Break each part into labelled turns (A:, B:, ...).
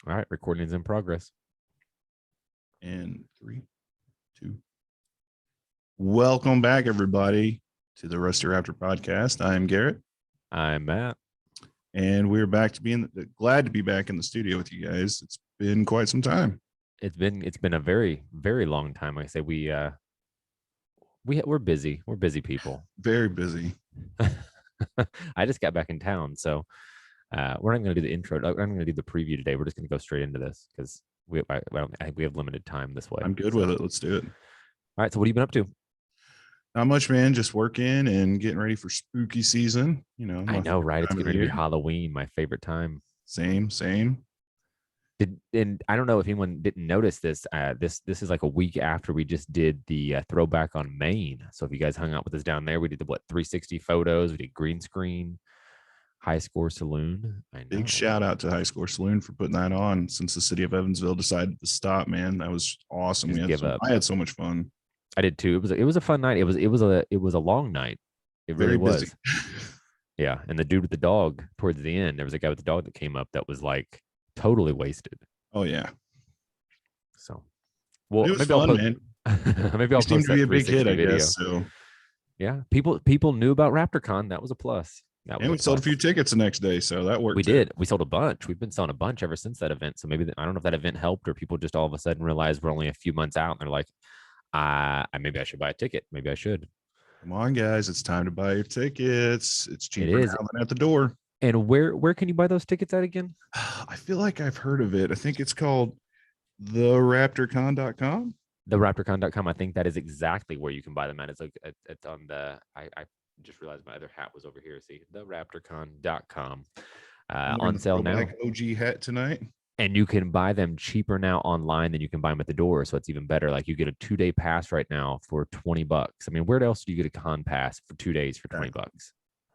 A: All right, recording is in progress.
B: And 3, 2. Welcome back, everybody, to the Raptor podcast. I'm Garrett.
A: I'm Matt.
B: And we're back to glad to be back in the studio with you guys. It's been quite some time.
A: It's been a very, very long time. Like I say, we're busy. We're busy people.
B: Very busy.
A: I just got back in town, so we're not going to do the intro. I'm going to do the preview today. We're just going to go straight into this because we have limited time this way.
B: I'm good with it. Let's do it.
A: All right. So what have you been up to?
B: Not much, man. Just working and getting ready for spooky season. You know,
A: I know, right? It's getting ready to be Halloween, my favorite time.
B: Same.
A: And I don't know if anyone didn't notice this. This is like a week after we just did the throwback on Maine. So if you guys hung out with us down there, we did the 360 photos. We did green screen, High Score Saloon.
B: Big shout out to High Score Saloon for putting that on. Since the city of Evansville decided to stop, man, that was awesome. I had so much fun.
A: I did too. It was a fun night. It was a long night. It really was. Yeah, and the dude with the dog towards the end, there was a guy with the dog that came up that was like totally wasted.
B: Oh yeah.
A: So, well,
B: maybe I'll post, man.
A: Maybe I'll post that
B: be a big hit, I guess. So,
A: yeah, people knew about Raptor Con. That was a plus.
B: And we sold a few tickets the next day, so that worked.
A: We did. We sold a bunch. We've been selling a bunch ever since that event. So maybe I don't know if that event helped or people just all of a sudden realized we're only a few months out and they're like, maybe I should buy a ticket. Maybe I should.
B: Come on, guys. It's time to buy your tickets. It's cheaper now than at the door.
A: And where can you buy those tickets at again?
B: I feel like I've heard of it. I think it's called theraptorcon.com.
A: Theraptorcon.com. I think that is exactly where you can buy them at. It's like it's on the I just realized my other hat was over here. See, theraptorcon.com. On sale now.
B: OG hat tonight.
A: And you can buy them cheaper now online than you can buy them at the door. So it's even better. Like you get a 2-day pass right now for $20. I mean, where else do you get a con pass for 2 days for $20?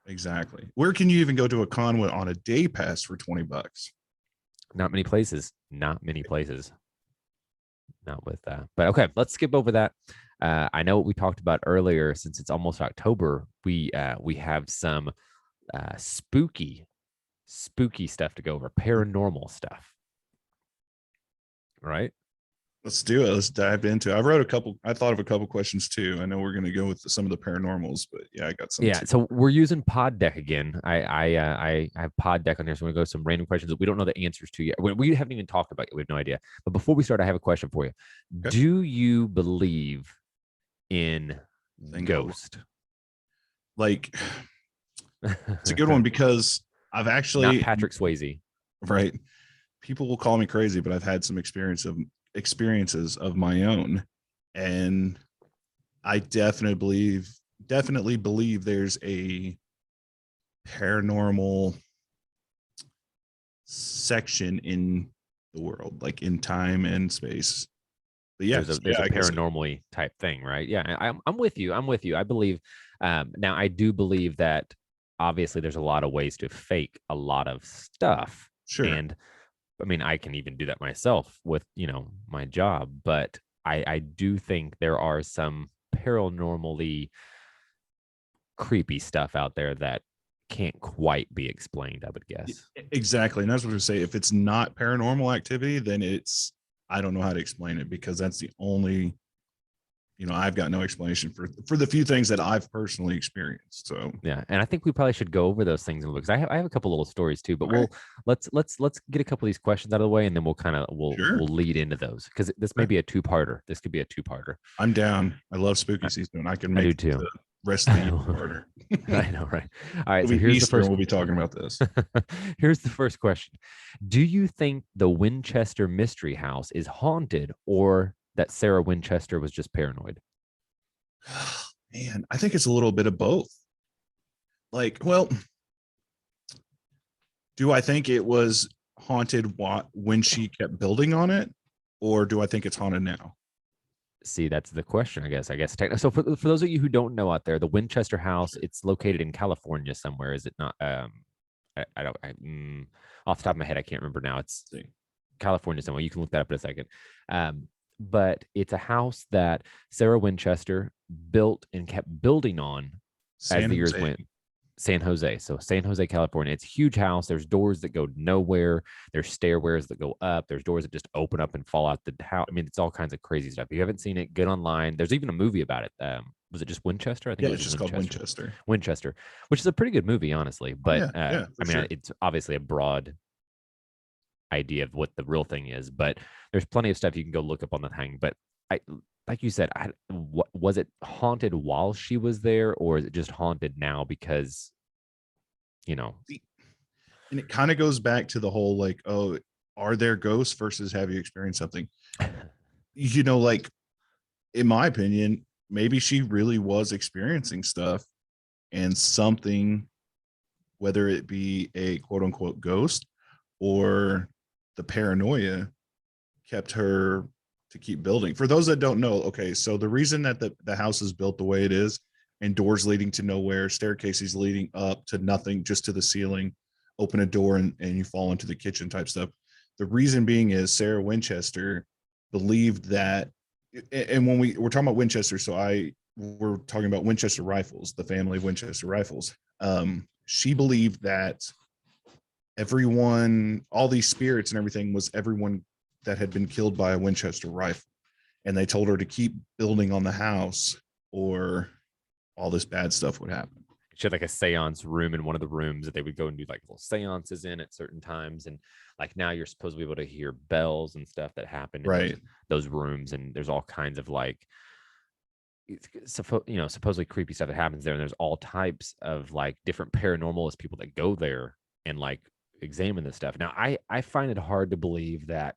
B: Exactly. Where can you even go to a con on a day pass for $20?
A: Not many places. Not with that. But okay, let's skip over that. I know what we talked about earlier. Since it's almost October, we have some spooky stuff to go over, paranormal stuff. Right?
B: Let's do it. Let's dive into it. I thought of a couple questions too. I know we're going to go with some of the paranormals, but yeah, I got some.
A: Yeah. Too. So we're using Pod Deck again. I have Pod Deck on here. So we're going to go some random questions that we don't know the answers to yet. We haven't even talked about it. We have no idea. But before we start, I have a question for you. Okay. Do you believe in ghost?
B: Like, it's a good one because I've actually
A: not Patrick Swayze.
B: Right. People will call me crazy, but I've had some experiences of my own, and I definitely believe there's a paranormal section in the world, like in time and space. But yeah, there's
A: a paranormal type thing, right? Yeah, I'm with you. I believe. Now, I do believe that obviously there's a lot of ways to fake a lot of stuff.
B: Sure.
A: And I mean, I can even do that myself with, my job, but I do think there are some paranormally creepy stuff out there that can't quite be explained, I would guess.
B: Exactly. And that's what I say. If it's not paranormal activity, then I don't know how to explain it, because that's the only, I've got no explanation for the few things that I've personally experienced. So
A: yeah, and I think we probably should go over those things because I have a couple little stories too. But let's get a couple of these questions out of the way, and then we'll lead into those, because this may be a two-parter. This could be a two-parter.
B: I'm down. I love spooky season. I can make
A: I do too.
B: The rest of the two-parter.
A: I know, right? All right.
B: So here's the first. We'll be talking about this.
A: Here's the first question: do you think the Winchester Mystery House is haunted, or that Sarah Winchester was just paranoid?
B: Man, I think it's a little bit of both. Like, well, do I think it was haunted when she kept building on it, or do I think it's haunted now?
A: See, that's the question, I guess. So for those of you who don't know out there, the Winchester House, it's located in California somewhere, is it not? Off the top of my head, I can't remember now. It's California somewhere. You can look that up in a second. But it's a house that Sarah Winchester built and kept building on as the years went. San Jose. So San Jose, California. It's a huge house. There's doors that go nowhere. There's stairways that go up. There's doors that just open up and fall out the house. I mean, it's all kinds of crazy stuff. If you haven't seen it, get online. There's even a movie about it. Was it just Winchester? I think
B: Yeah,
A: it
B: it's
A: was
B: just called Winchester.
A: Winchester, which is a pretty good movie, honestly.
B: Oh,
A: But
B: yeah,
A: I
B: for
A: mean,
B: sure.
A: it's obviously a broad idea of what the real thing is, but there's plenty of stuff you can go look up on the thing. But I, like you said, what was it haunted while she was there, or is it just haunted now because, you know?
B: And it kind of goes back to the whole like, oh, are there ghosts versus have you experienced something? You know, like in my opinion, maybe she really was experiencing stuff and something, whether it be a quote unquote ghost or the paranoia, kept her to keep building. For those that don't know, okay, so the reason that the house is built the way it is, and doors leading to nowhere, staircases leading up to nothing, just to the ceiling, open a door and you fall into the kitchen type stuff. The reason being is Sarah Winchester believed that, and when we're talking about Winchester, so we're talking about Winchester rifles, the family of Winchester rifles. She believed that everyone, all these spirits and everything, was everyone that had been killed by a Winchester rifle. And they told her to keep building on the house or all this bad stuff would happen.
A: She had like a seance room in one of the rooms that they would go and do like little seances in at certain times. And like now you're supposed to be able to hear bells and stuff that happen in
B: Right.
A: those rooms. And there's all kinds of like, supposedly creepy stuff that happens there. And there's all types of like different paranormalist people that go there and like examine this stuff. Now, I find it hard to believe that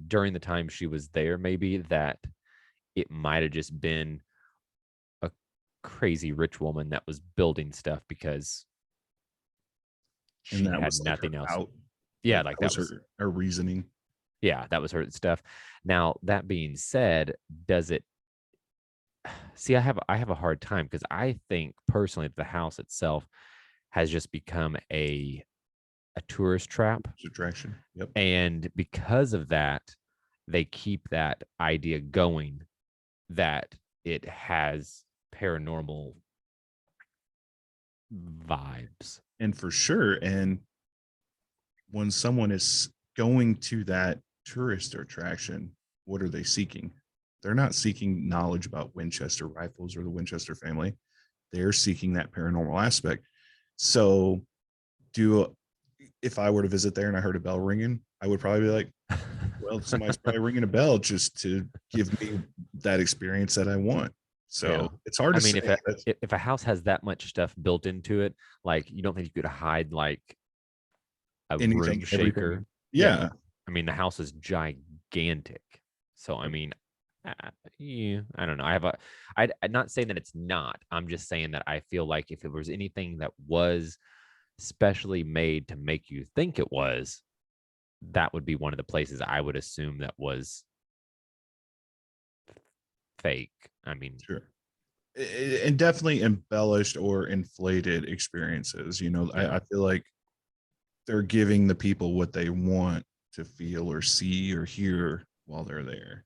A: during the time she was there, maybe that it might have just been a crazy rich woman that was building stuff because she had nothing else. Yeah, like that was
B: her reasoning.
A: Yeah, that was her stuff. Now, that being said, does it see, I have a hard time because I think personally that the house itself has just become a tourist trap.
B: Attraction. Yep.
A: And because of that, they keep that idea going that it has paranormal vibes.
B: And for sure. And when someone is going to that tourist attraction, what are they seeking? They're not seeking knowledge about Winchester rifles or the Winchester family. They're seeking that paranormal aspect. So if I were to visit there and I heard a bell ringing, I would probably be like, well, somebody's probably ringing a bell just to give me that experience that I want. So it's hard to say.
A: If a house has that much stuff built into it, like you don't think you could hide like a room shaker?
B: Yeah.
A: I mean, the house is gigantic. So, I mean, I don't know. I'm not saying that it's not. I'm just saying that I feel like if it was anything that was specially made to make you think it was, that would be one of the places I would assume that was fake. I mean,
B: sure. And definitely embellished or inflated experiences. You know, I feel like they're giving the people what they want to feel or see or hear while they're there.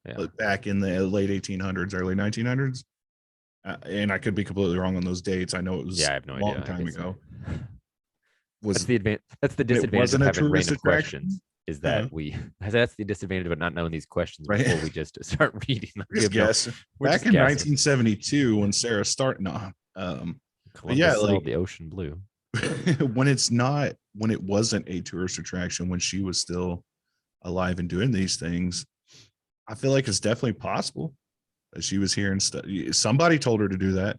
B: Yeah. But back in the late 1800s, early 1900s, and I could be completely wrong on those dates. I know it was
A: I have no
B: a long
A: idea.
B: time ago.
A: That's the disadvantage of having random questions. Is that that's the disadvantage of not knowing these questions before we just start reading them.
B: Guess. Back in 1972, when Sarah started,
A: Columbus sailed the ocean blue.
B: when it wasn't a tourist attraction, when she was still alive and doing these things, I feel like it's definitely possible that she was here and somebody told her to do that.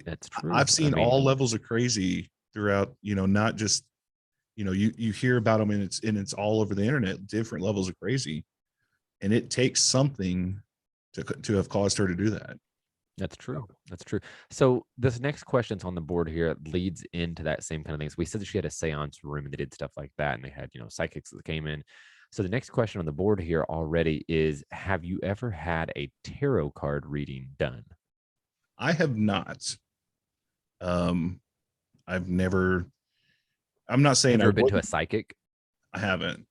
A: That's true.
B: I've seen all levels of crazy throughout, not just, you hear about them and it's all over the internet, different levels of crazy. And it takes something to have caused her to do that.
A: That's true. That's true. So this next question's on the board here leads into that same kind of thing. So we said that she had a seance room and they did stuff like that. And they had, psychics that came in. So the next question on the board here already is, have you ever had a tarot card reading done?
B: I have not. I've never, I'm not saying
A: I've been to a psychic.
B: I haven't.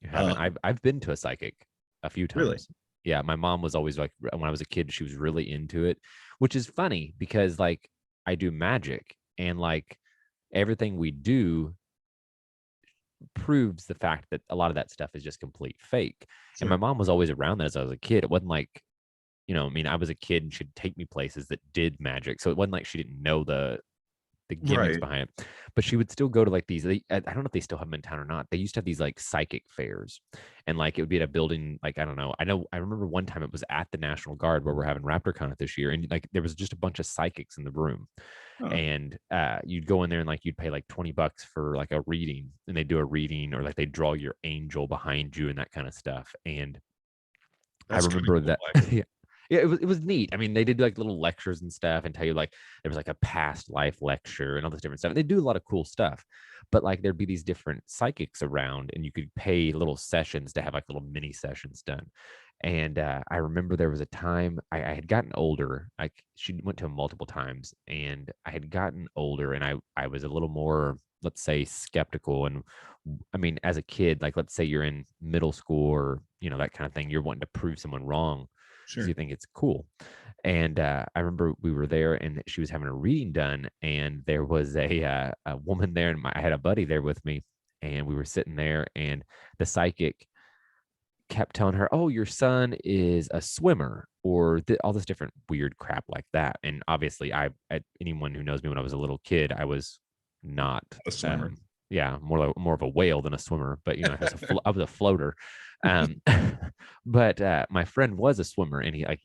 A: You haven't? I've been to a psychic a few times.
B: Really?
A: Yeah, my mom was always like, when I was a kid, she was really into it, which is funny because like I do magic, and like everything we do proves the fact that a lot of that stuff is just complete fake. And my
B: Sure.
A: mom was always around that as I was a kid. It wasn't like, I mean, I was a kid and she'd take me places that did magic. So it wasn't like she didn't know the gimmicks
B: Right.
A: behind it. But she would still go to like these. I don't know if they still have them in town or not. They used to have these like psychic fairs, and like it would be at a building. Like I don't know. I remember one time it was at the National Guard where we're having Raptor Con this year, and like there was just a bunch of psychics in the room,
B: Oh,
A: and you'd go in there and like you'd pay like $20 for like a reading, and they do a reading or like they draw your angel behind you and that kind of stuff. And I
B: that's kind of
A: remember
B: cool.
A: that. Yeah. Yeah, it was neat. I mean, they did like little lectures and stuff and tell you like there was like a past life lecture and all this different stuff. They do a lot of cool stuff. But like there'd be these different psychics around and you could pay little sessions to have like little mini sessions done. And I remember there was a time I had gotten older. Like she went to him multiple times and I had gotten older and I was a little more, let's say, skeptical. And I mean, as a kid, like let's say you're in middle school or, that kind of thing, you're wanting to prove someone wrong because
B: Sure.
A: you think it's cool. And I remember we were there, and she was having a reading done, and there was a woman there, and I had a buddy there with me, and we were sitting there, and the psychic kept telling her, "Oh, your son is a swimmer," or all this different weird crap like that. And obviously, anyone who knows me when I was a little kid, I was not.
B: A swimmer.
A: Um, yeah, more of a whale than a swimmer, but I was a floater. Um, but my friend was a swimmer, and he like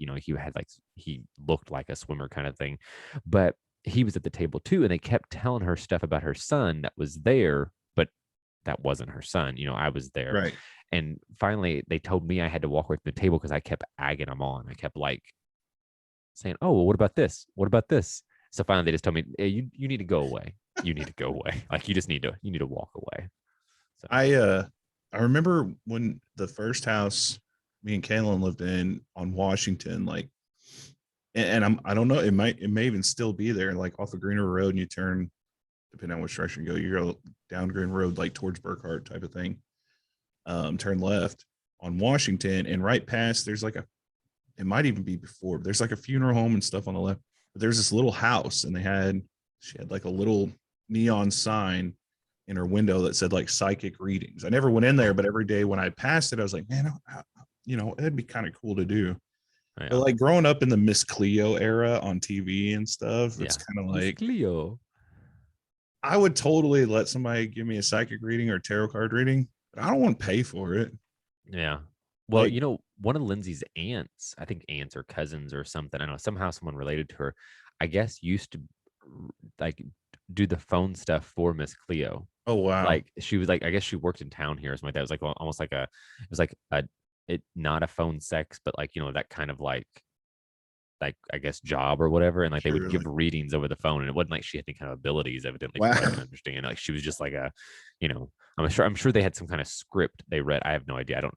A: he looked like a swimmer kind of thing, but he was at the table too, and they kept telling her stuff about her son that was there, but that wasn't her son. I was there,
B: Right.
A: and finally they told me I had to walk away from the table because I kept agging them on. I kept like saying, "Oh, well, what about this? What about this?" So finally they just told me, hey, you need to go away. You need to go away. Like you need to walk away. So
B: I remember when the first house me and Kaylin lived in on Washington, like, and I don't know, it may even still be there, like off of Greener Road, and you turn, depending on which direction you go down Green Road, like towards Burkhart type of thing. Turn left on Washington, and right past there's like it might even be before, there's like a funeral home and stuff on the left. But there's this little house, and she had like a little neon sign in her window that said like psychic readings. I never went in there, but every day when I passed it, I was like, man, it'd be kind of cool to do. But
A: yeah,
B: like growing up in the Miss Cleo era on TV and stuff, it's
A: yeah.
B: kind of
A: Miss
B: like
A: Cleo.
B: I would totally let somebody give me a psychic reading or tarot card reading, but I don't want to pay for it.
A: Yeah. Well,
B: Like,
A: one of Lindsay's aunts, I think aunts or cousins or something, I don't know, somehow someone related to her, I guess used to like do the phone stuff for Miss Cleo.
B: oh wow,
A: Like she was like, I guess she worked in town here or something like that. It was like almost like it was like not a phone sex, but like, that kind of like I guess job or whatever. And like they would
B: sure,
A: give
B: like
A: readings over the phone. And it wasn't like she had any kind of abilities, evidently, from
B: wow.
A: what I can understand. Like she was just like you know, I'm sure they had some kind of script they read. I have no idea.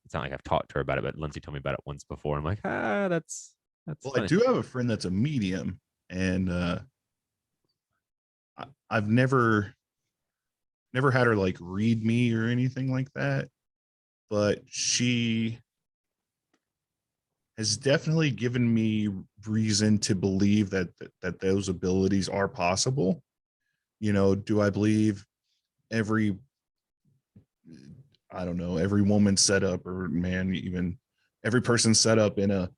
A: It's not like I've talked to her about it, but Lindsay told me about it once before. I'm like, that's
B: Well, I
A: funny.
B: do have a friend that's a medium, and I've never had her like read me or anything like that, but she has definitely given me reason to believe that those abilities are possible. Do I believe every I don't know, every woman set up, or man, even every person set up in a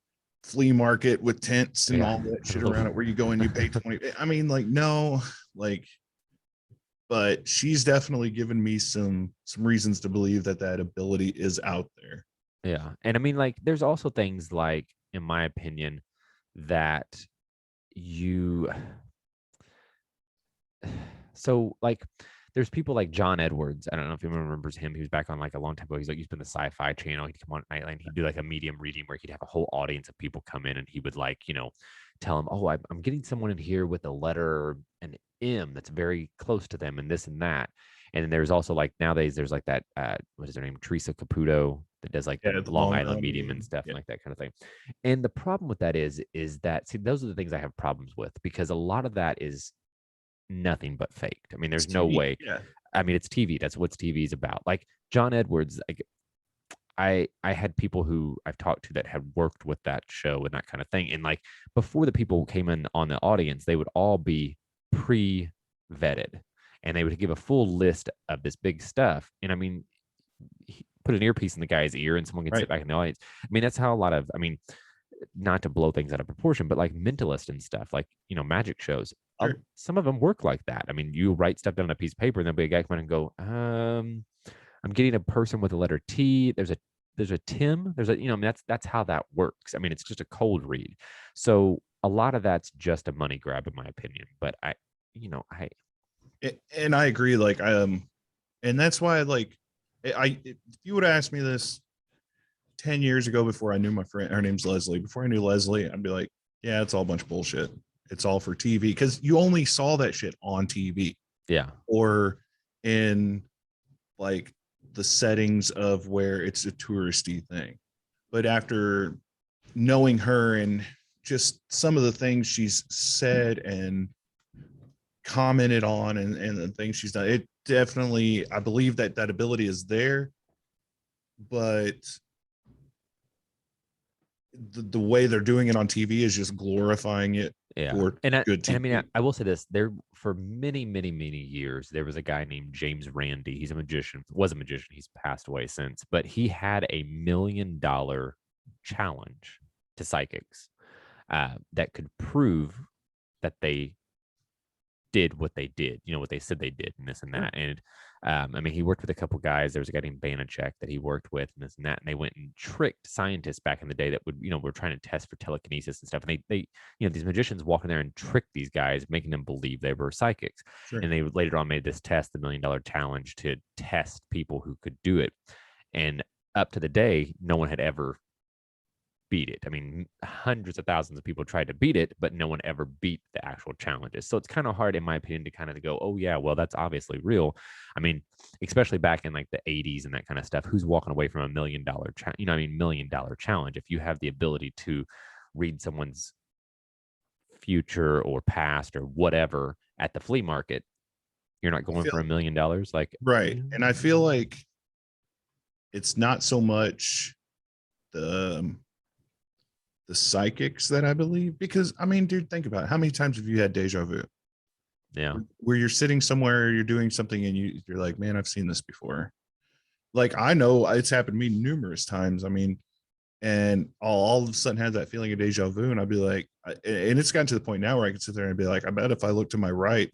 B: flea market with tents and
A: Yeah.
B: all that shit around it where you go and you pay 20. I mean, like, no, like, but she's definitely given me some reasons to believe that ability is out there.
A: Yeah. And I mean, like, there's also things like, in my opinion, that you so like there's people like John Edwards. I don't know if anyone remembers him. He was back on like a long time ago. He's like used to be in the sci-fi channel. He'd come on at night and he'd do like a medium reading where he'd have a whole audience of people come in and he would like, tell them, oh, I'm getting someone in here with a letter, an M that's very close to them and this and that. And then there's also like nowadays there's like that what is her name? Teresa Caputo that does like the
B: Yeah, the
A: Long
B: Long
A: Island
B: Island
A: medium and
B: medium.
A: stuff and
B: Yeah,
A: like that kind of thing. And the problem with that is that see, those are the things I have problems with because a lot of that is nothing but faked. I mean,
B: it's
A: there's no
B: TV.
A: way.
B: Yeah,
A: I mean, it's TV. That's what TV is about. Like John Edwards, like I had people who I've talked to that had worked with that show and that kind of thing. And like before the people came in on the audience, they would all be pre-vetted and they would give a full list of this big stuff. And I mean, put an earpiece in the guy's ear and someone can sit
B: Right.
A: back in the audience. I mean, that's how a lot of, I mean, not to blow things out of proportion, but like mentalist and stuff, like, you know, magic shows,
B: Sure.
A: some of them work like that. I mean, you write stuff down on a piece of paper and there'll be a guy come in and go, I'm getting a person with a letter T. There's a Tim. There's a, you know, I mean, that's how that works. I mean, it's just a cold read. So a lot of that's just a money grab, in my opinion. But
B: And I agree. Like, and that's why, like, if you would have asked me this 10 years ago before I knew my friend, her name's Leslie, before I knew Leslie, I'd be like, yeah, it's all a bunch of bullshit. It's all for TV because you only saw that shit on TV
A: yeah,
B: or in like the settings of where it's a touristy thing. But after knowing her and just some of the things she's said and commented on and the things she's done, it definitely, I believe that that ability is there, but the way they're doing it on TV is just glorifying it
A: yeah.
B: for good
A: And I
B: TV.
A: mean, I will say this: there for many, many, many years, there was a guy named James Randi. He's a magician. Was a magician. He's passed away since, but he had $1 million challenge to psychics that could prove that they did what they did, you know, what they said they did, and this and
B: Sure.
A: that. And I mean, he worked with a couple guys. There was a guy named Banachek that he worked with, and this and that. And they went and tricked scientists back in the day that would, you know, were trying to test for telekinesis and stuff. And they, you know, these magicians walk in there and trick these guys, making them believe they were psychics.
B: Sure.
A: And they later on made this test, the $1 million challenge, to test people who could do it. And up to the day, no one had ever beat it. I mean, hundreds of thousands of people tried to beat it, but no one ever beat the actual challenges. So it's kind of hard, in my opinion, to kind of go, oh, yeah, well, that's obviously real. I mean, especially back in like the 80s and that kind of stuff, who's walking away from $1 million, you know, I mean, $1 million challenge? If you have the ability to read someone's future or past or whatever at the flea market, you're not going for $1 million. Like,
B: Right. And I feel like it's not so much the the psychics that I believe, because I mean, dude, think about it. How many times have you had deja vu?
A: yeah,
B: Where you're sitting somewhere, you're doing something, and you're like, man, I've seen this before. Like I know it's happened to me numerous times. I mean, and I'll all of a sudden have that feeling of deja vu, and I'll be like, and it's gotten to the point now where I can sit there and be like, I bet if I look to my right,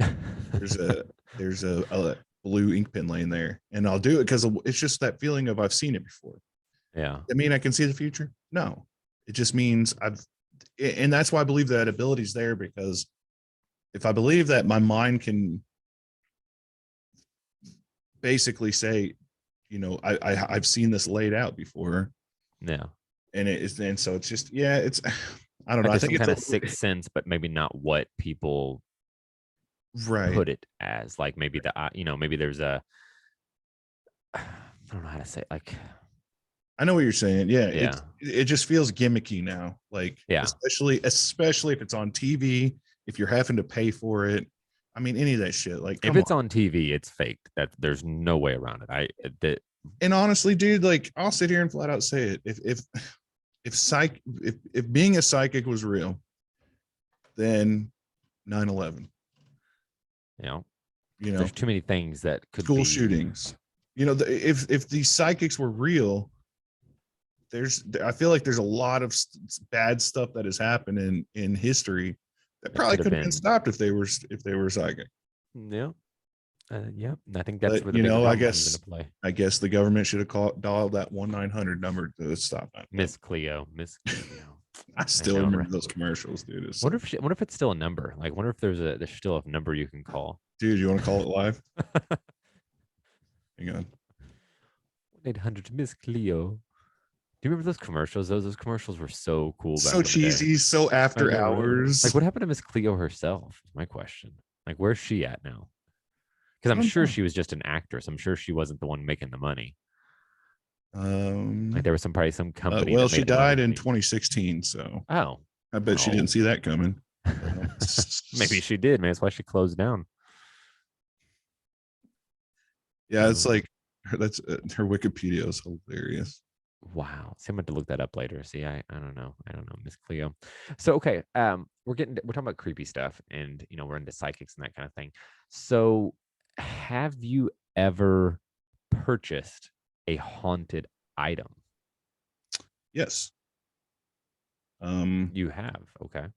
B: there's a blue ink pen laying there, and I'll do it because it's just that feeling of I've seen it before.
A: yeah,
B: I mean, I can see the future. No, it just means and that's why I believe that ability is there, because if I believe that my mind can basically say, you know, I've seen this laid out before,
A: yeah.
B: and it is, and so it's just, yeah, it's, I don't know.
A: Like
B: I
A: there's
B: think
A: some
B: it's
A: kind of sixth sense, but maybe not what people
B: right.
A: put it as. Like maybe you know, maybe there's a, I don't know how to say it, like,
B: I know what you're saying. Yeah,
A: yeah,
B: it just feels gimmicky now. Like
A: yeah.
B: especially if it's on TV, if you're having to pay for it. I mean, any of that shit. Like,
A: If
B: come
A: it's
B: on.
A: on TV, it's faked. That there's no way around it. That
B: And honestly, dude, like I'll sit here and flat out say it. If being a psychic was real, then 9/11,
A: you know,
B: you know,
A: there's too many things that could
B: school
A: be.
B: shootings, you know, if these psychics were real, I feel like there's a lot of bad stuff that has happened in history that
A: That
B: probably
A: could have
B: could have been
A: been.
B: stopped if they were psychic.
A: Yeah, yeah. And I think that's
B: But
A: where the
B: you
A: big
B: know,
A: problem comes into play.
B: I guess the government should have dialed that 1-900 number to stop that.
A: Miss Cleo, Miss Cleo.
B: I
A: I
B: still
A: know,
B: remember
A: right?
B: those commercials, dude. It's
A: Wonder
B: so,
A: if wonder if it's still a number. Like, wonder if there's still a number you can call.
B: dude, you want to call it live? Hang on.
A: 1-800 Miss Cleo. Do you remember those commercials? Those commercials were so cool back
B: So
A: in the day.
B: cheesy, so
A: I
B: after
A: know, right?
B: hours.
A: Like, what happened to Miss Cleo herself? Is my question. Like, where's she at now? Because
B: I
A: I'm
B: don't
A: sure
B: know.
A: she was just an actress. I'm sure she wasn't the one making the money. Like,
B: Um,
A: there was probably some company
B: well,
A: that
B: she
A: made a bunch of
B: died in
A: money.
B: 2016, so
A: Oh,
B: I bet she didn't
A: oh,
B: see that coming.
A: maybe she did. Man, that's why she closed down.
B: Yeah, it's
A: Um,
B: like that's her Wikipedia is hilarious.
A: Wow. See, I'm going to look that up later. See, I don't know. I don't know, Miss Cleo. So, okay. We're talking about creepy stuff and, we're into psychics and that kind of thing. So, have you ever purchased a haunted item?
B: Yes. Um,
A: You have. Okay.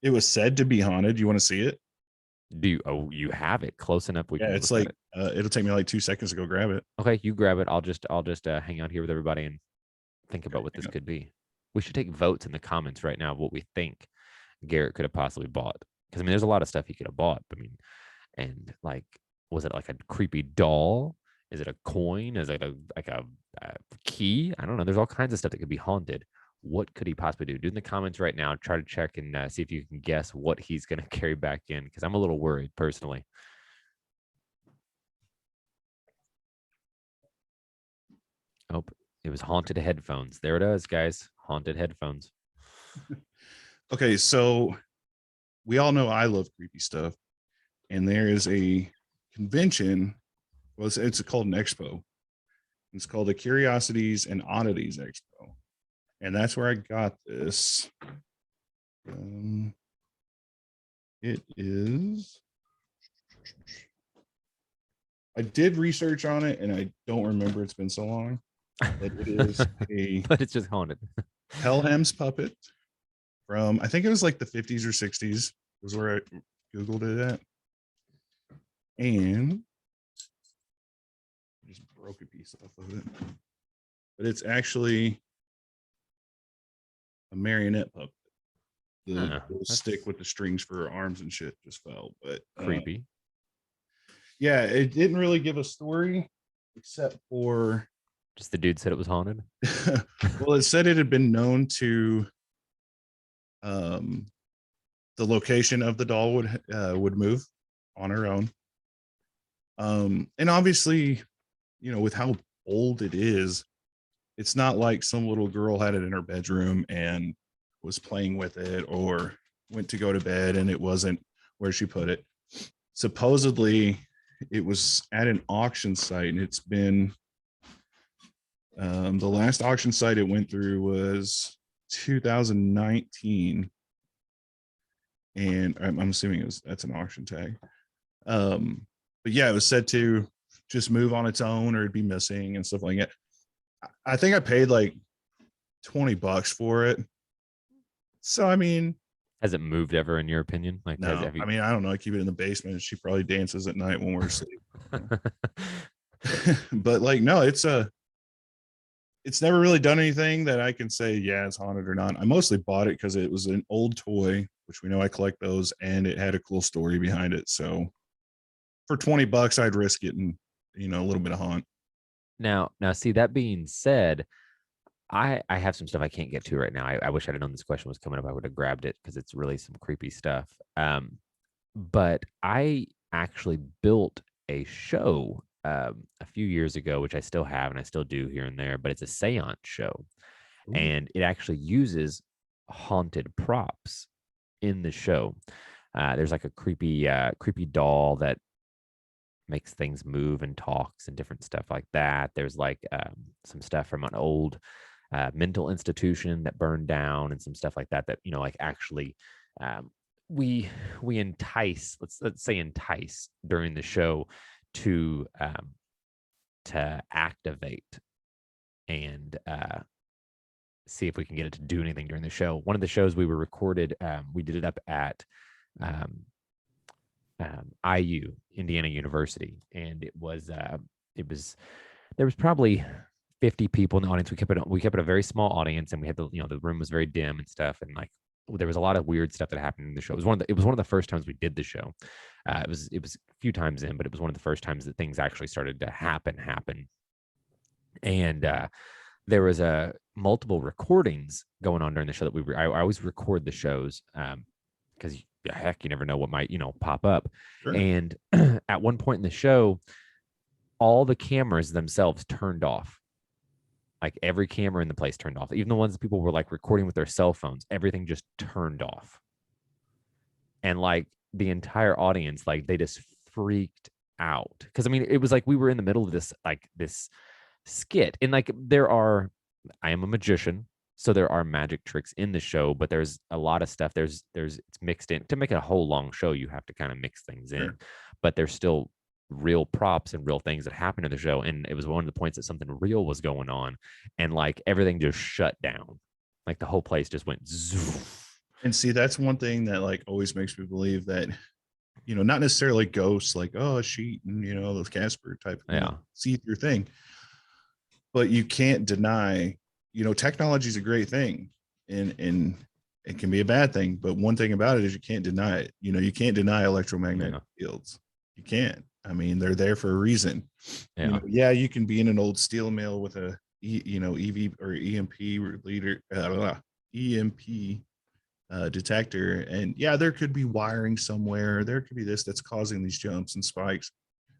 B: it was said to be haunted. You want to see it?
A: You have it close enough we
B: Yeah,
A: can
B: it's
A: look at
B: like
A: it.
B: it'll take me like 2 seconds to go grab it.
A: Okay, you grab it. I'll just hang out here with everybody and think
B: Okay,
A: about what
B: hang
A: this
B: on.
A: could be. We should take votes in the comments right now of what we think Garrett could have possibly bought. Because I mean, there's a lot of stuff he could have bought. I mean, and like, was it like a creepy doll? Is it a coin? Is it a key? I don't know. There's all kinds of stuff that could be haunted. What could he possibly do? Do in the comments right now. Try to check and see if you can guess what he's going to carry back in. Because I'm a little worried personally. Oh, it was haunted headphones. There it is, guys. Haunted headphones.
B: Okay, so we all know I love creepy stuff, and there is a convention. Well, it's called an expo. It's called the Curiosities and Oddities Expo, and that's where I got this. Um, it is. I did research on it, and I don't remember. It's been so long, but it is a
A: But it's just haunted.
B: Pelham's puppet from, I think it was like the 50s or 60s. Was where I googled it at, and I just broke a piece off of it. But it's actually a marionette puppet. The stick with the strings for arms and shit just fell. But
A: creepy.
B: Yeah, it didn't really give a story except for
A: just the dude said it was haunted.
B: Well, it said it had been known to the location of the doll would move on her own. And obviously, with how old it is, it's not like some little girl had it in her bedroom and was playing with it or went to go to bed and it wasn't where she put it. Supposedly, it was at an auction site, and it's been the last auction site it went through was 2019, and I'm assuming that's an auction tag. But yeah, it was said to just move on its own or it'd be missing and stuff like that. I think I paid like $20 for it. So I mean,
A: has it moved ever in your opinion? Like,
B: no, I mean, I don't know. I keep it in the basement. She probably dances at night when we're asleep. But like, no, it's never really done anything that I can say, yeah, it's haunted or not. I mostly bought it because it was an old toy, which we know I collect those, and it had a cool story behind it. So for $20, I'd risk it and a little bit of haunt.
A: Now, see, that being said, I have some stuff I can't get to right now. I wish I'd have known this question was coming up. I would have grabbed it because it's really some creepy stuff. But I actually built a show a few years ago, which I still have and I still do here and there, but it's a seance show. Ooh. And it actually uses haunted props in the show. There's like a creepy doll that makes things move and talks and different stuff like that. There's like some stuff from an old mental institution that burned down and some stuff like that like actually we entice, let's say entice during the show to activate and see if we can get it to do anything during the show. One of the shows we were recorded, we did it up at IU, Indiana University, and it was there was probably 50 people in the audience. We kept it a very small audience, and we had the room was very dim and stuff, and like there was a lot of weird stuff that happened in the show. It was one of the first times we did the show. It was a few times in, but it was one of the first times that things actually started to happen. And there was multiple recordings going on during the show that I always record the shows because heck, you never know what might pop up. Sure. And at one point in the show, all the cameras themselves turned off. Like every camera in the place turned off. Even the ones that people were like recording with their cell phones, everything just turned off. And like the entire audience, like they just freaked out. Because I mean, it was like we were in the middle of this skit. And like there are I am a magician, so there are magic tricks in the show, but there's a lot of stuff. There's it's mixed in to make it a whole long show. You have to kind of mix things in,
B: Sure.
A: but there's still real props and real things that happen in the show. And it was one of the points that something real was going on, and like everything just shut down, like the whole place just went. Zoof.
B: And see, that's one thing that like always makes me believe that, not necessarily ghosts like, oh, a sheet and, those Casper type,
A: Yeah,
B: see through thing, but you can't deny, technology is a great thing, and it can be a bad thing. But one thing about it is you can't deny it. You can't deny electromagnetic fields. You can't. I mean, they're there for a reason.
A: yeah.
B: Yeah, you can be in an old steel mill with a, EV or EMP leader, EMP detector, and yeah, there could be wiring somewhere. There could be this that's causing these jumps and spikes,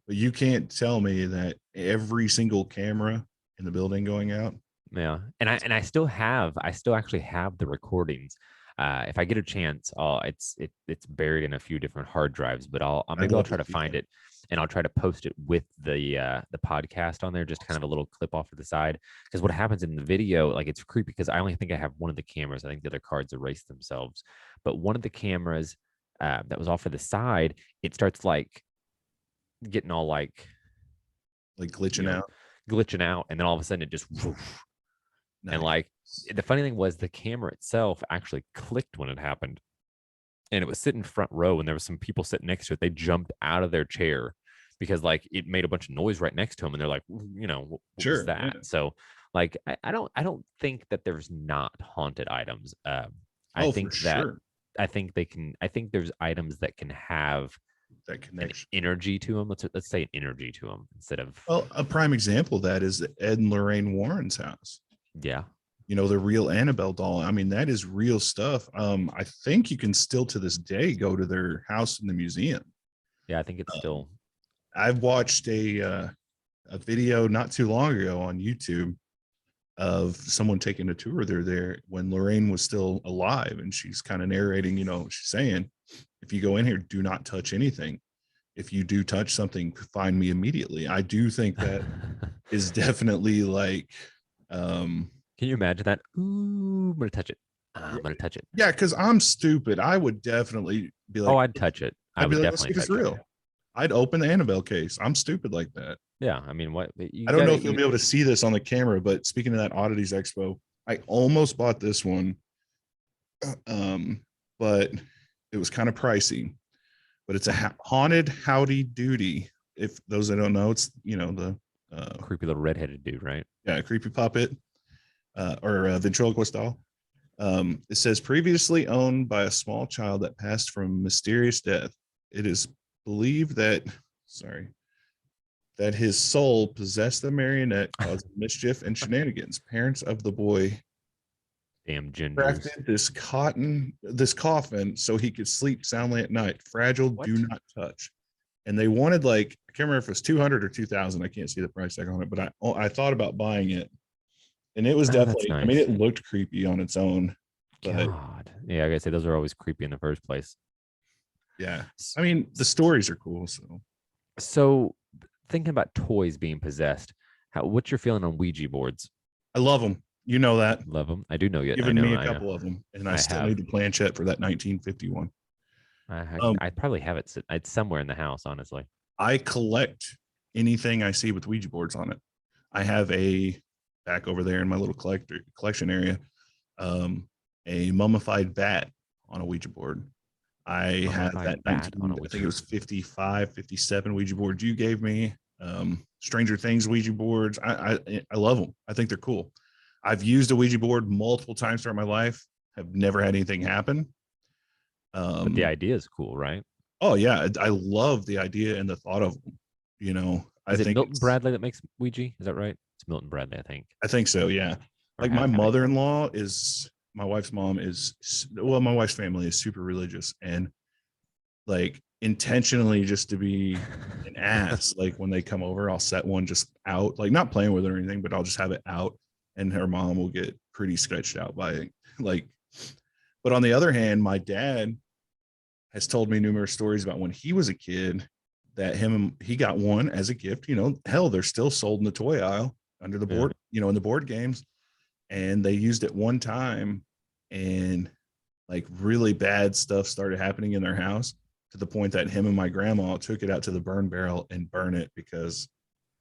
B: but you can't tell me that every single camera in the building going out.
A: Yeah, and I still actually have the recordings. If I get a chance, it's buried in a few different hard drives, but
B: I'd
A: maybe I'll
B: love
A: try
B: to
A: to
B: see
A: find
B: that.
A: it, and I'll try to post it with the podcast on there, just kind of a little clip off to the side. Because what happens in the video, like it's creepy because I only think I have one of the cameras. I think the other cards erase themselves, but one of the cameras that was off to the side, it starts like getting all like
B: Like
A: you
B: glitching
A: know
B: out.
A: glitching out, and then all of a sudden it just woof. And
B: Nice.
A: like the funny thing was the camera itself actually clicked when it happened. And it was sitting front row, and there was some people sitting next to it. They jumped out of their chair because like it made a bunch of noise right next to them. And they're like, what was
B: Sure. Yeah.
A: that? So like I don't think that there's not haunted items. I
B: Oh, for
A: think that
B: sure.
A: I think there's items that can have
B: That
A: an
B: connection.
A: energy to them. Let's say an energy to them instead of
B: Well, a prime example of that is Ed and Lorraine Warren's house.
A: yeah.
B: The real Annabelle doll. I mean, that is real stuff. I think you can still to this day go to their house in the museum.
A: Yeah, I think it's
B: Um,
A: still
B: I've watched a video not too long ago on YouTube of someone taking a tour. They're there when Lorraine was still alive, and she's kind of narrating. She's saying, "If you go in here, do not touch anything. If you do touch something, find me immediately." I do think that is definitely like,
A: Can you imagine that? Ooh, I'm gonna touch it. I'm gonna touch it.
B: yeah, because I'm stupid. I would definitely be
A: Oh,
B: like,
A: I'd touch it. I
B: I'd be
A: would
B: like, let's see
A: definitely
B: if it's
A: touch it.
B: real. I'd open the Annabelle case. I'm stupid like that.
A: Yeah, I mean, what
B: I
A: you
B: don't know
A: gotta
B: if you'll
A: you
B: be able to see this on the camera, but speaking of that Oddities Expo, I almost bought this one, um, but it was kind of pricey. But it's a haunted Howdy Doody. If those that don't know, it's the
A: creepy little redheaded dude, right?
B: yeah, creepy puppet, or a ventriloquist doll. It says previously owned by a small child that passed from mysterious death. It is believed that his soul possessed the marionette, causing mischief and shenanigans. Parents of the boy
A: Damn gingers.
B: crafted this coffin so he could sleep soundly at night. Fragile, do
A: What?
B: not touch. And they wanted, like, I can't remember if it was 200 or 2,000. I can't see the price tag on it, but I thought about buying it, and it was
A: Oh, that's
B: definitely. I mean,
A: nice.
B: it looked creepy on its own, but
A: God. Yeah, I gotta say those are always creepy in the first place.
B: yeah,
A: S-
B: I mean, the
A: s-
B: stories are cool. So
A: So thinking about toys being possessed, what's your feeling on Ouija boards?
B: I love them. You know that.
A: Love them. I do know yet.
B: Given me a couple of them, and I
A: I
B: still
A: have.
B: need the planchette for that 1951.
A: I probably have it. It's somewhere in the house, honestly.
B: I collect anything I see with Ouija boards on it. I have a back over there in my little collection area, um, a mummified bat on a Ouija board. I have
A: Mummified
B: that
A: bat on a
B: 19, I think
A: Ouija.
B: it was 55, 57 Ouija board you gave me. Stranger Things Ouija boards. I love them. I think they're cool. I've used a Ouija board multiple times throughout my life. Have never had anything happen.
A: But the
B: Um,
A: idea is cool, right?
B: oh yeah, I love the idea and the thought of them. I
A: Is it
B: think
A: Milton
B: it's.
A: Bradley that makes Ouija? Is that right? It's Milton Bradley, I think.
B: I think so. Yeah.
A: Or
B: Like, my
A: have
B: mother-in-law is my wife's mom is, well, my wife's family is super religious, and like intentionally just to be an ass. Like, when they come over, I'll set one just out, like not playing with it or anything, but I'll just have it out, and her mom will get pretty sketched out by it. Like, but on the other hand, my dad has told me numerous stories about when he was a kid that he got one as a gift. Hell, they're still sold in the toy aisle under the
A: Yeah.
B: board, in the board games. and they used it one time, and like really bad stuff started happening in their house to the point that him and my grandma took it out to the burn barrel and burn it because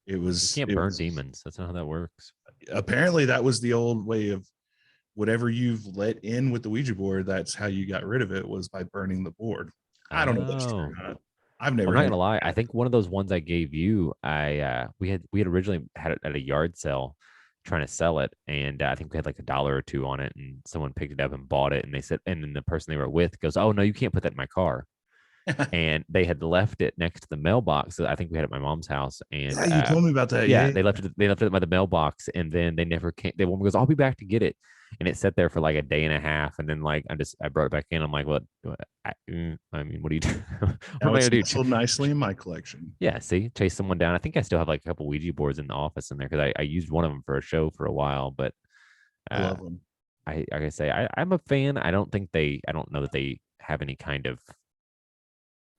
B: it
A: You
B: was
A: can't
B: it
A: burn
B: was
A: demons. That's not how that works.
B: apparently that was the old way of whatever you've let in with the Ouija board, that's how you got rid of it, was by burning the board. I don't know if that's true
A: Oh.
B: or not. I've
A: I'm
B: never
A: not
B: had
A: gonna lie. I
B: it.
A: think one of those ones I gave you, we had originally had it at a yard sale, trying to sell it, and I think we had like $1 or $2 on it, and someone picked it up and bought it, and they said, and then the person they were with goes, "Oh no, you can't put that in my car," and they had left it next to the mailbox. So I think we had it at my mom's house, and
B: Yeah, you told me about that.
A: yeah,
B: Yeah.
A: they left it. They left it by the mailbox, and then they never came. The woman goes, "I'll be back to get it," and it sat there for like a day and a half, and then like I brought it back in. I'm like, "What? I mean, what do you do? What
B: Now
A: am I
B: it's
A: gonna do?"
B: nestled nicely in my collection.
A: Yeah, see, chase someone down. I think I still have like a couple Ouija boards in the office in there because I used one of them for a show for a while. But
B: I
A: uh,
B: love them.
A: like I say, I'm a fan. I don't know that they have any kind of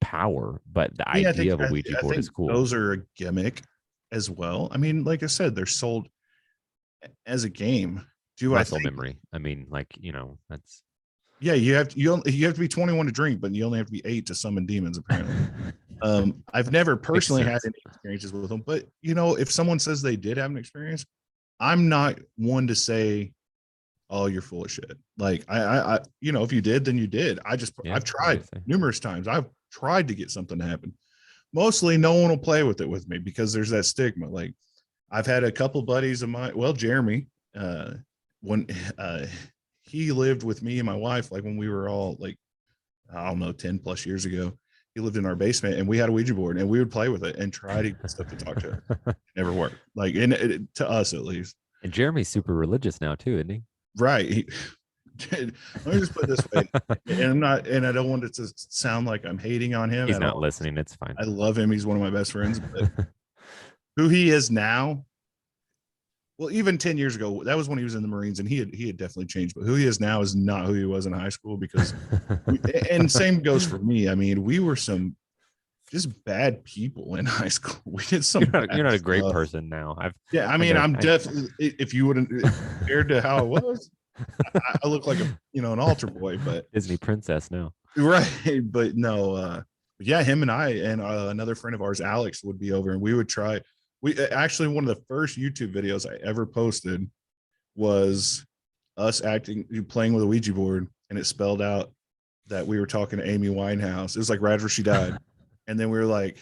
A: power, but the
B: Yeah,
A: idea of a Ouija
B: I
A: board
B: think
A: is cool.
B: those are a gimmick as well. I mean, like I said, they're sold as a game. Do I
A: Muscle
B: think?
A: memory. I mean, like, that's
B: Yeah, you have to be 21 to drink, but you only have to be 8 to summon demons. Apparently, I've never
A: makes
B: personally had
A: sense.
B: any experiences with them, but if someone says they did have an experience, I'm not one to say, "Oh, you're full of shit." Like if you did, then you did.
A: Yeah,
B: I've
A: I
B: tried
A: guess so.
B: numerous times. I've tried to get something to happen. Mostly, no one will play with it with me because there's that stigma. Like I've had a couple buddies of mine. Well, Jeremy, when he lived with me and my wife, like when we were all like, I don't know, 10 plus years ago, he lived in our basement and we had a Ouija board and we would play with it and try to get stuff to talk to us. It never worked. Like, to us at least.
A: And Jeremy's super religious now too, isn't he?
B: Right. Let me just put it this way. And I don't want it to sound like I'm hating on him
A: He's
B: at
A: not
B: all.
A: listening. It's fine.
B: I love him. He's one of my best friends, but who he is now, well, even 10 years ago, that was when he was in the Marines and he had definitely changed, but who he is now is not who he was in high school because and same goes for me. I mean, we were some just bad people in high school. We did some
A: You're
B: bad
A: not a great
B: stuff.
A: person now.
B: Yeah, I
A: I
B: mean,
A: know.
B: I'm definitely, if you wouldn't compared to how I was, I look like an altar boy, but
A: Disney princess now.
B: right. But no, yeah, him and I and another friend of ours, Alex, would be over and we would try. We actually, one of the first YouTube videos I ever posted was us playing with a Ouija board, and it spelled out that we were talking to Amy Winehouse. It was like right after she died. And then we were like,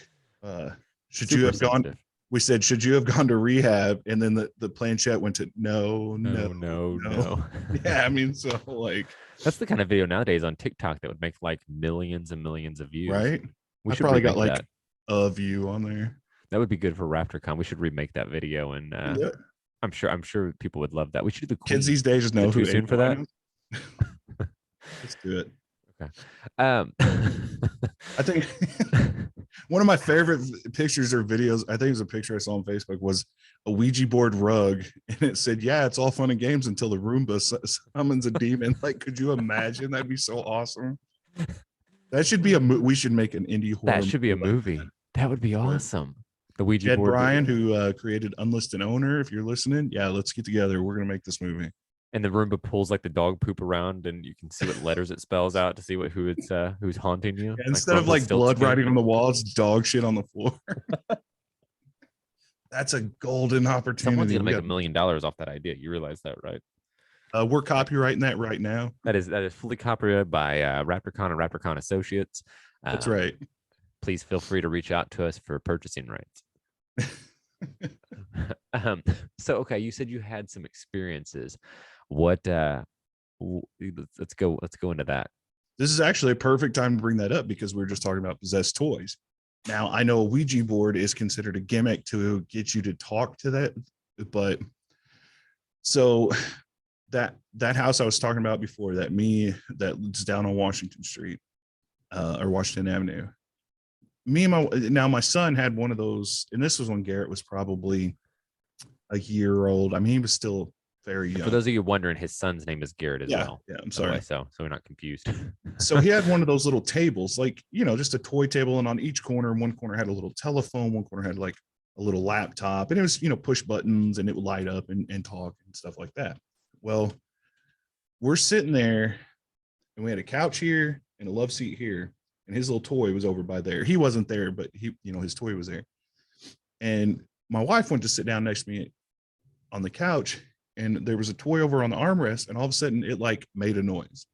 B: should you
A: Super
B: have gone?
A: sensitive.
B: We said, should you have gone to rehab? And then the planchette went to no, no,
A: No, no,
B: no.
A: no.
B: Yeah, I mean, so like,
A: That's the kind of video nowadays on TikTok that would make like millions and millions of views.
B: right?
A: We
B: I
A: should
B: probably got
A: remake
B: like
A: that.
B: a view on there.
A: That would be good for Raptor Con. We should remake that video, and
B: Yeah.
A: I'm sure people would love that. We should do the
B: Kids
A: Queen.
B: these days just
A: Is
B: know
A: it too
B: who Amy
A: soon for that?
B: Winehouse is. Let's do it.
A: Okay. Um,
B: I think one of my favorite pictures or videos, I think it was a picture I saw on Facebook, was a Ouija board rug. And it said, yeah, it's all fun and games until the Roomba summons a demon. Like, could you imagine? That'd be so awesome. That should be we should make an indie horror
A: that should be a
B: movie like
A: movie. That would be
B: that.
A: awesome. The Ouija
B: Jed
A: board
B: Bryan,
A: movie.
B: who created Unlisted Owner, if you're listening, yeah, let's get together. We're going to make this movie.
A: And the Roomba pulls like the dog poop around, and you can see what letters it spells out to see who's haunting you.
B: Yeah, instead of like blood writing on the wall, it's dog shit on the floor. That's a golden opportunity.
A: Someone's gonna make $1 million off that idea. You realize that, right?
B: We're copywriting that right now.
A: That is fully copyrighted by Raptor Con and Raptor Con Associates.
B: That's right.
A: Please feel free to reach out to us for purchasing rights. So okay, you said you had some experiences. What let's go into that.
B: This is actually a perfect time to bring that up because we were just talking about possessed toys. Now, I know a Ouija board is considered a gimmick to get you to talk to that, but so that house I was talking about before, that's down on Washington Street, or Washington Avenue. My son had one of those, and this was when Garrett was probably a year old. I mean, he was still very young.
A: For those of you wondering, his son's name is Garrett as well.
B: Yeah, I'm sorry.
A: So we're not confused.
B: So he had one of those little tables, like, just a toy table, and on each corner, one corner had a little telephone, one corner had like a little laptop, and it was, push buttons, and it would light up and talk and stuff like that. Well, we're sitting there and we had a couch here and a love seat here. And his little toy was over by there. He wasn't there, but his toy was there. And my wife went to sit down next to me on the couch, and there was a toy over on the armrest, and all of a sudden it like made a noise,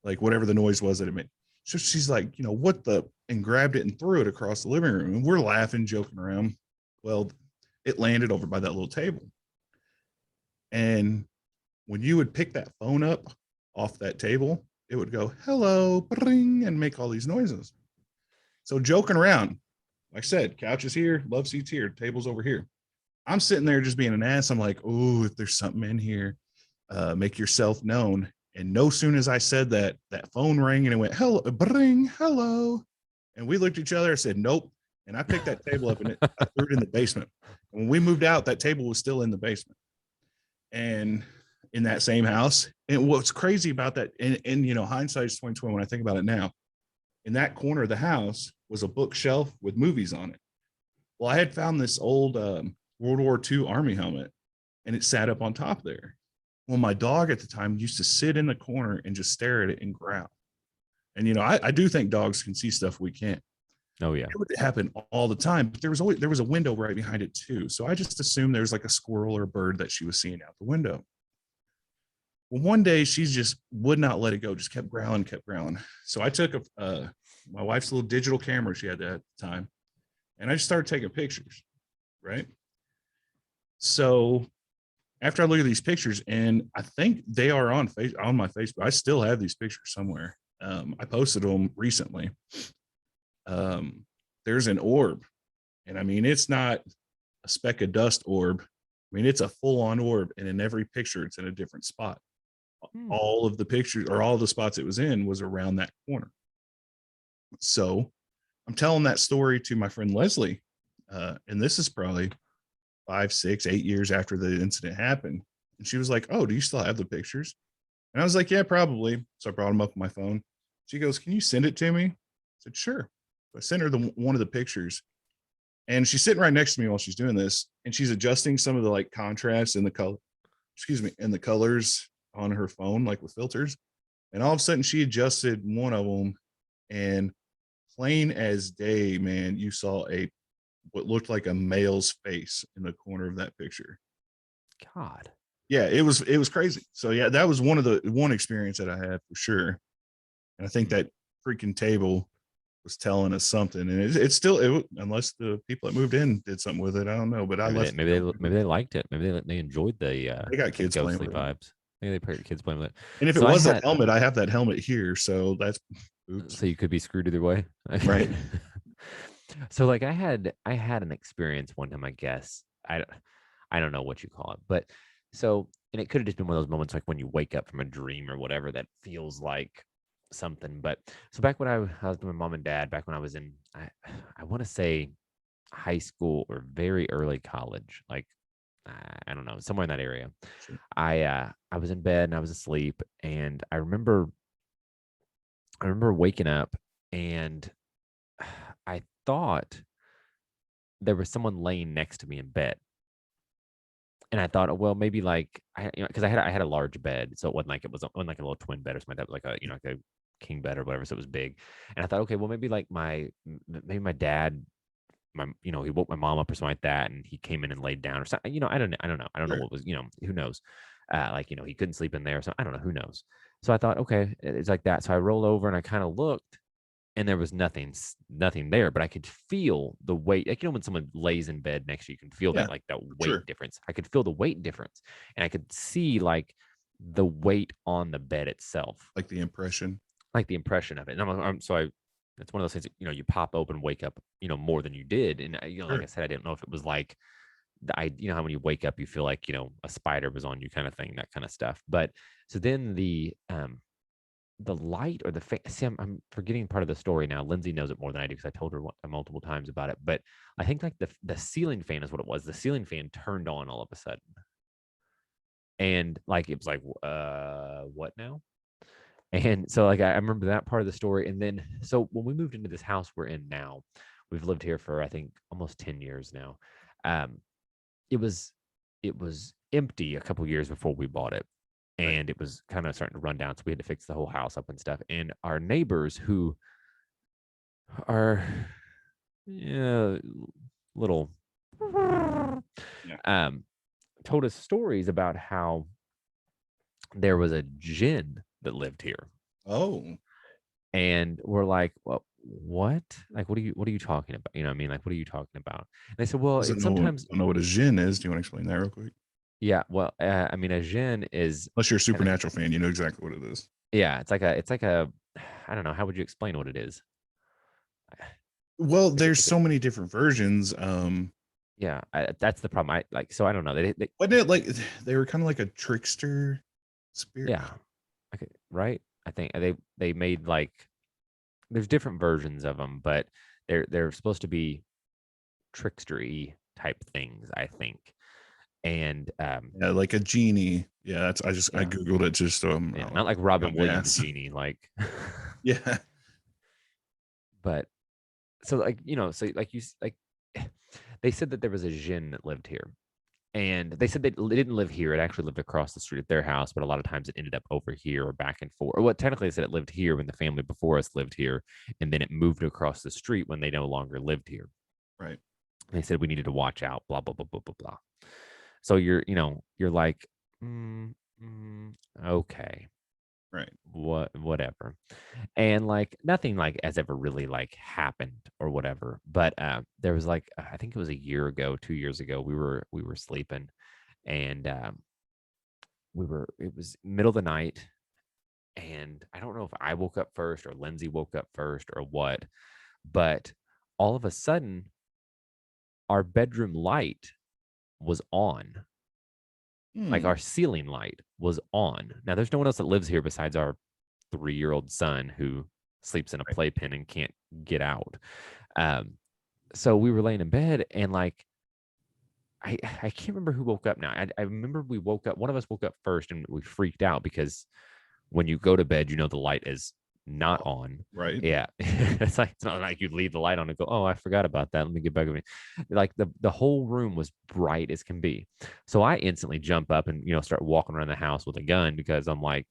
B: like whatever the noise was that it made. So she's like, what the, and grabbed it and threw it across the living room. And we're laughing, joking around. Well, it landed over by that little table. And when you would pick that phone up off that table, it would go, hello, bring, and make all these noises. So joking around, like I said, couch is here, love seats here, table's over here. I'm sitting there just being an ass. I'm like, oh, if there's something in here, make yourself known. And no sooner as I said that, that phone rang and it went, hello, bring, hello. And we looked at each other. I said, nope. And I picked that table up and I threw it in the basement. And when we moved out, that table was still in the basement. And in that same house. And what's crazy about that, and hindsight is 2020 when I think about it now, in that corner of the house was a bookshelf with movies on it. Well, I had found this old World War II Army helmet, and it sat up on top there. Well, my dog at the time used to sit in the corner and just stare at it and growl. And I do think dogs can see stuff we can't.
A: Oh yeah,
B: it would happen all the time. But there was a window right behind it too. So I just assumed there was like a squirrel or a bird that she was seeing out the window. Well, one day she just would not let it go, just kept growling. So I took my wife's little digital camera she had at the time, and I just started taking pictures, right? So after I look at these pictures, and I think they are on my Facebook. I still have these pictures somewhere. I posted them recently. There's an orb, and I mean, it's not a speck of dust orb. I mean, it's a full-on orb, and in every picture, it's in a different spot. All of the pictures, or all the spots it was in, was around that corner. So I'm telling that story to my friend Leslie, and this is probably 5, 6, 8 years after the incident happened. And she was like, oh, do you still have the pictures? And I was like, yeah, probably. So I brought them up on my phone. She goes, can you send it to me? I said, sure. So I sent her one of the pictures, and she's sitting right next to me while she's doing this, and she's adjusting some of the like contrast in the color, and the colors on her phone, like with filters. And all of a sudden she adjusted one of them, and plain as day, man, you saw what looked like a male's face in the corner of that picture.
A: God.
B: Yeah, it was crazy. So yeah, that was one experience that I had for sure. And I think that freaking table was telling us something, and it's still, unless the people that moved in did something with it, I don't know. But
A: maybe they liked it. Maybe they enjoyed the
B: they got kids
A: ghostly
B: playing
A: vibes. Maybe they kids playing with it.
B: And if it was that helmet, I have that helmet here, so that's oops.
A: So you could be screwed either way,
B: right?
A: So like I had an experience one time. I guess I don't know what you call it, but so, and it could have just been one of those moments like when you wake up from a dream or whatever that feels like something. But so back when I was with my mom and dad, back when I was in, I want to say high school or very early college, like I don't know, somewhere in that area.
B: Sure.
A: I was in bed and I was asleep, and I remember waking up, and I thought there was someone laying next to me in bed. And I thought, oh, well, maybe like because I had a large bed, so it wasn't like a little twin bed or something like that. It was like like a king bed or whatever, so it was big. And I thought, okay, well, maybe like maybe my dad, he woke my mom up or something like that, and he came in and laid down or something. I don't know. I don't know what was, who knows? He couldn't sleep in there, so I don't know, who knows. So I thought, okay, it's like that. So I rolled over and I kind of looked, and there was nothing there, but I could feel the weight. Like, when someone lays in bed next to you, you can feel that weight difference. I could feel the weight difference, and I could see like the weight on the bed itself,
B: like the impression
A: of it. And it's one of those things that, you pop open, wake up, more than you did. And
B: sure.
A: Like I said, I didn't know if it was like how when you wake up, you feel like, a spider was on you kind of thing, that kind of stuff. But so then the light or the see, I'm forgetting part of the story now. Lindsay knows it more than I do because I told her multiple times about it. But I think like the ceiling fan is what it was. The ceiling fan turned on all of a sudden, and like it was like, what now? And so like I remember that part of the story. And then so when we moved into this house we're in now, we've lived here for I think almost 10 years now. It was empty a couple years before we bought it.
B: Right.
A: and it was kind of starting to run down. So we had to fix the whole house up and stuff. And our neighbors, who are, yeah, little,
B: Yeah.
A: um, told us stories about how there was a djinn that lived here.
B: Oh,
A: And we're like, well, what? Like, what are you talking about? You know what I mean? Like, what are you talking about? And they said, well,
B: doesn't
A: it's
B: know
A: sometimes,
B: don't know what a Jinn is. Do you want to explain that real quick?
A: yeah, well, I mean, a djinn is
B: Unless you're a
A: kind of,
B: supernatural fan, you know exactly what it is.
A: yeah, it's like a, I don't know, how would you explain what it is?
B: Well,
A: Like,
B: there's so many different versions.
A: yeah, that's the problem. I like, so I don't know.
B: Wasn't it like they were kind of like a trickster spirit?
A: Yeah, okay, right. I think they made like, there's different versions of them, but they're supposed to be trickstery type things, I think. And
B: Yeah, like a genie. Yeah, that's I
A: yeah,
B: googled it just
A: yeah, not like Robin
B: got my
A: Williams
B: ass.
A: genie, like,
B: Yeah,
A: but so like, so like like they said that there was a jinn that lived here. And they said they didn't live here. It actually lived across the street at their house, but a lot of times it ended up over here or back and forth. Or what technically they said it lived here when the family before us lived here, and then it moved across the street when they no longer lived here.
B: right,
A: And they said we needed to watch out, blah blah blah blah blah blah. So you're like, mm, okay,
B: right.
A: whatever. And like nothing like has ever really like happened or whatever. But there was like, I think it was a year ago, 2 years ago, we were sleeping, and it was middle of the night, and I don't know if I woke up first or Lindsay woke up first or what, but all of a sudden our bedroom light was on. Like,
B: Hmm.
A: our ceiling light was on. Now there's no one else that lives here besides our 3-year-old son, who sleeps in a
B: Right.
A: playpen and can't get out. Um, so we were laying in bed, and like, I can't remember who woke up now. I remember we woke up, one of us woke up first, and we freaked out because when you go to bed, the light is not
B: Oh,
A: on.
B: right.
A: Yeah. It's not like you leave the light on and go, oh, I forgot about that. Let me get back to me. Like, the whole room was bright as can be. So I instantly jump up and, start walking around the house with a gun, because I'm like,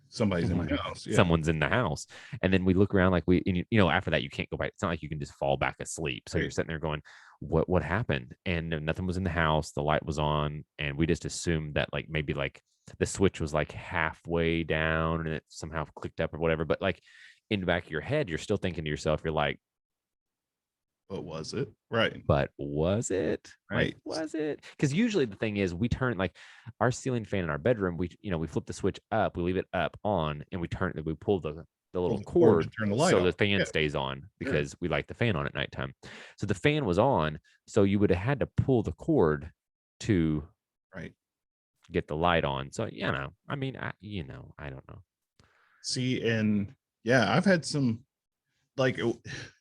B: Somebody's in my house. Yeah.
A: someone's in the house. And then we look around, like, and after that, you can't go back. It's not like you can just fall back asleep. So you're
B: Right.
A: sitting there going, what happened? And nothing was in the house. The light was on, and we just assumed that, like, maybe like the switch was like halfway down and it somehow clicked up or whatever. But like, in the back of your head, you're still thinking to yourself, you're like,
B: What was it? Right.
A: but was it? Like,
B: Right.
A: was it? Because usually the thing is, we turn, like, our ceiling fan in our bedroom, we flip the switch up, we leave it up on, and we pull the
B: Pull
A: little
B: the cord to
A: cord
B: turn the light
A: so
B: on.
A: the fan
B: Yeah.
A: stays on,
B: Sure.
A: because we like the fan on at nighttime. So the fan was on, so you would have had to pull the cord to
B: Right.
A: get the light on. So, I mean, I don't know.
B: See, and yeah, I've had some like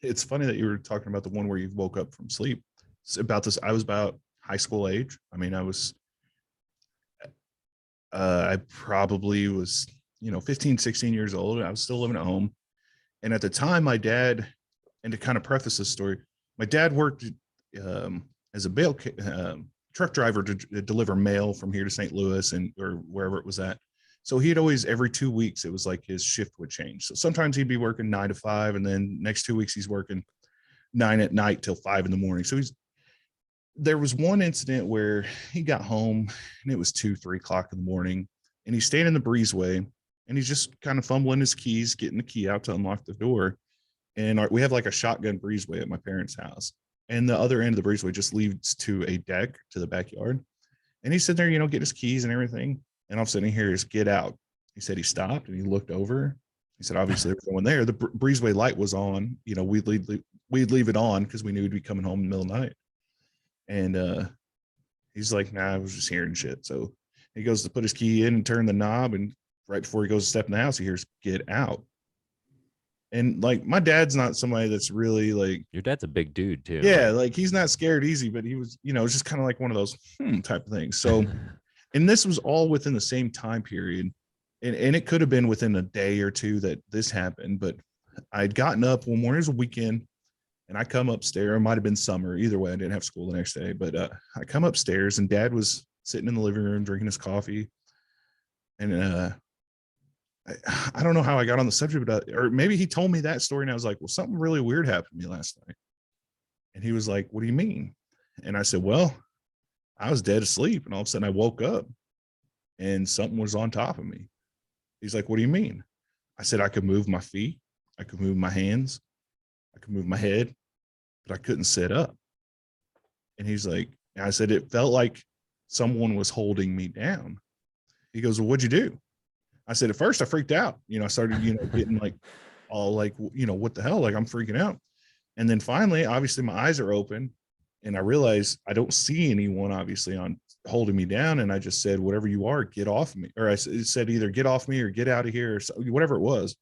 B: it's funny that you were talking about the one where you woke up from sleep. It's about this, I was about high school age. I mean, I probably was, 15, 16 years old. I was still living at home. And at the time, my dad, and to kind of preface this story, my dad worked as a truck driver to deliver mail from here to St. Louis and or wherever it was at. So he'd always, every 2 weeks, it was like his shift would change. So sometimes he'd be working 9 to 5, and then next 2 weeks he's working 9 at night till 5 in the morning. So there was one incident where he got home and it was 2, 3 o'clock in the morning, and he's standing in the breezeway and he's just kind of fumbling his keys, getting the key out to unlock the door. And we have like a shotgun breezeway at my parents' house. And the other end of the breezeway just leads to a deck to the backyard. And he's sitting there, getting his keys and everything. And all of a sudden he hears, "Get out." He said he stopped and he looked over. He said, obviously, there was no one there. The breezeway light was on. We'd leave it on because we knew he'd be coming home in the middle of the night. And he's like, "Nah, I was just hearing shit." So he goes to put his key in and turn the knob. And right before he goes to step in the house, he hears, "Get out." And like, my dad's not somebody that's really like,
A: Your dad's a big dude too.
B: yeah, like he's not scared easy, but he was, it's just kind of like one of those type of things. So, and this was all within the same time period. And it could have been within a day or two that this happened, but I'd gotten up one morning, it was a weekend, and I come upstairs. It might have been summer. Either way, I didn't have school the next day, but I come upstairs and dad was sitting in the living room drinking his coffee. And I don't know how I got on the subject, but or maybe he told me that story, and I was like, well, something really weird happened to me last night. And he was like, what do you mean? And I said, well, I was dead asleep, and all of a sudden I woke up and something was on top of me. He's like, what do you mean? I said, I could move my feet, I could move my hands, I could move my head, but I couldn't sit up. And he's like, and I said, it felt like someone was holding me down. He goes, well, what'd you do? I said, at first I freaked out. I started, getting like all like, what the hell? Like I'm freaking out. And then finally, obviously my eyes are open and I realize I don't see anyone obviously on holding me down. And I just said, whatever you are, get off me. Or I said either get off me or get out of here or whatever it was.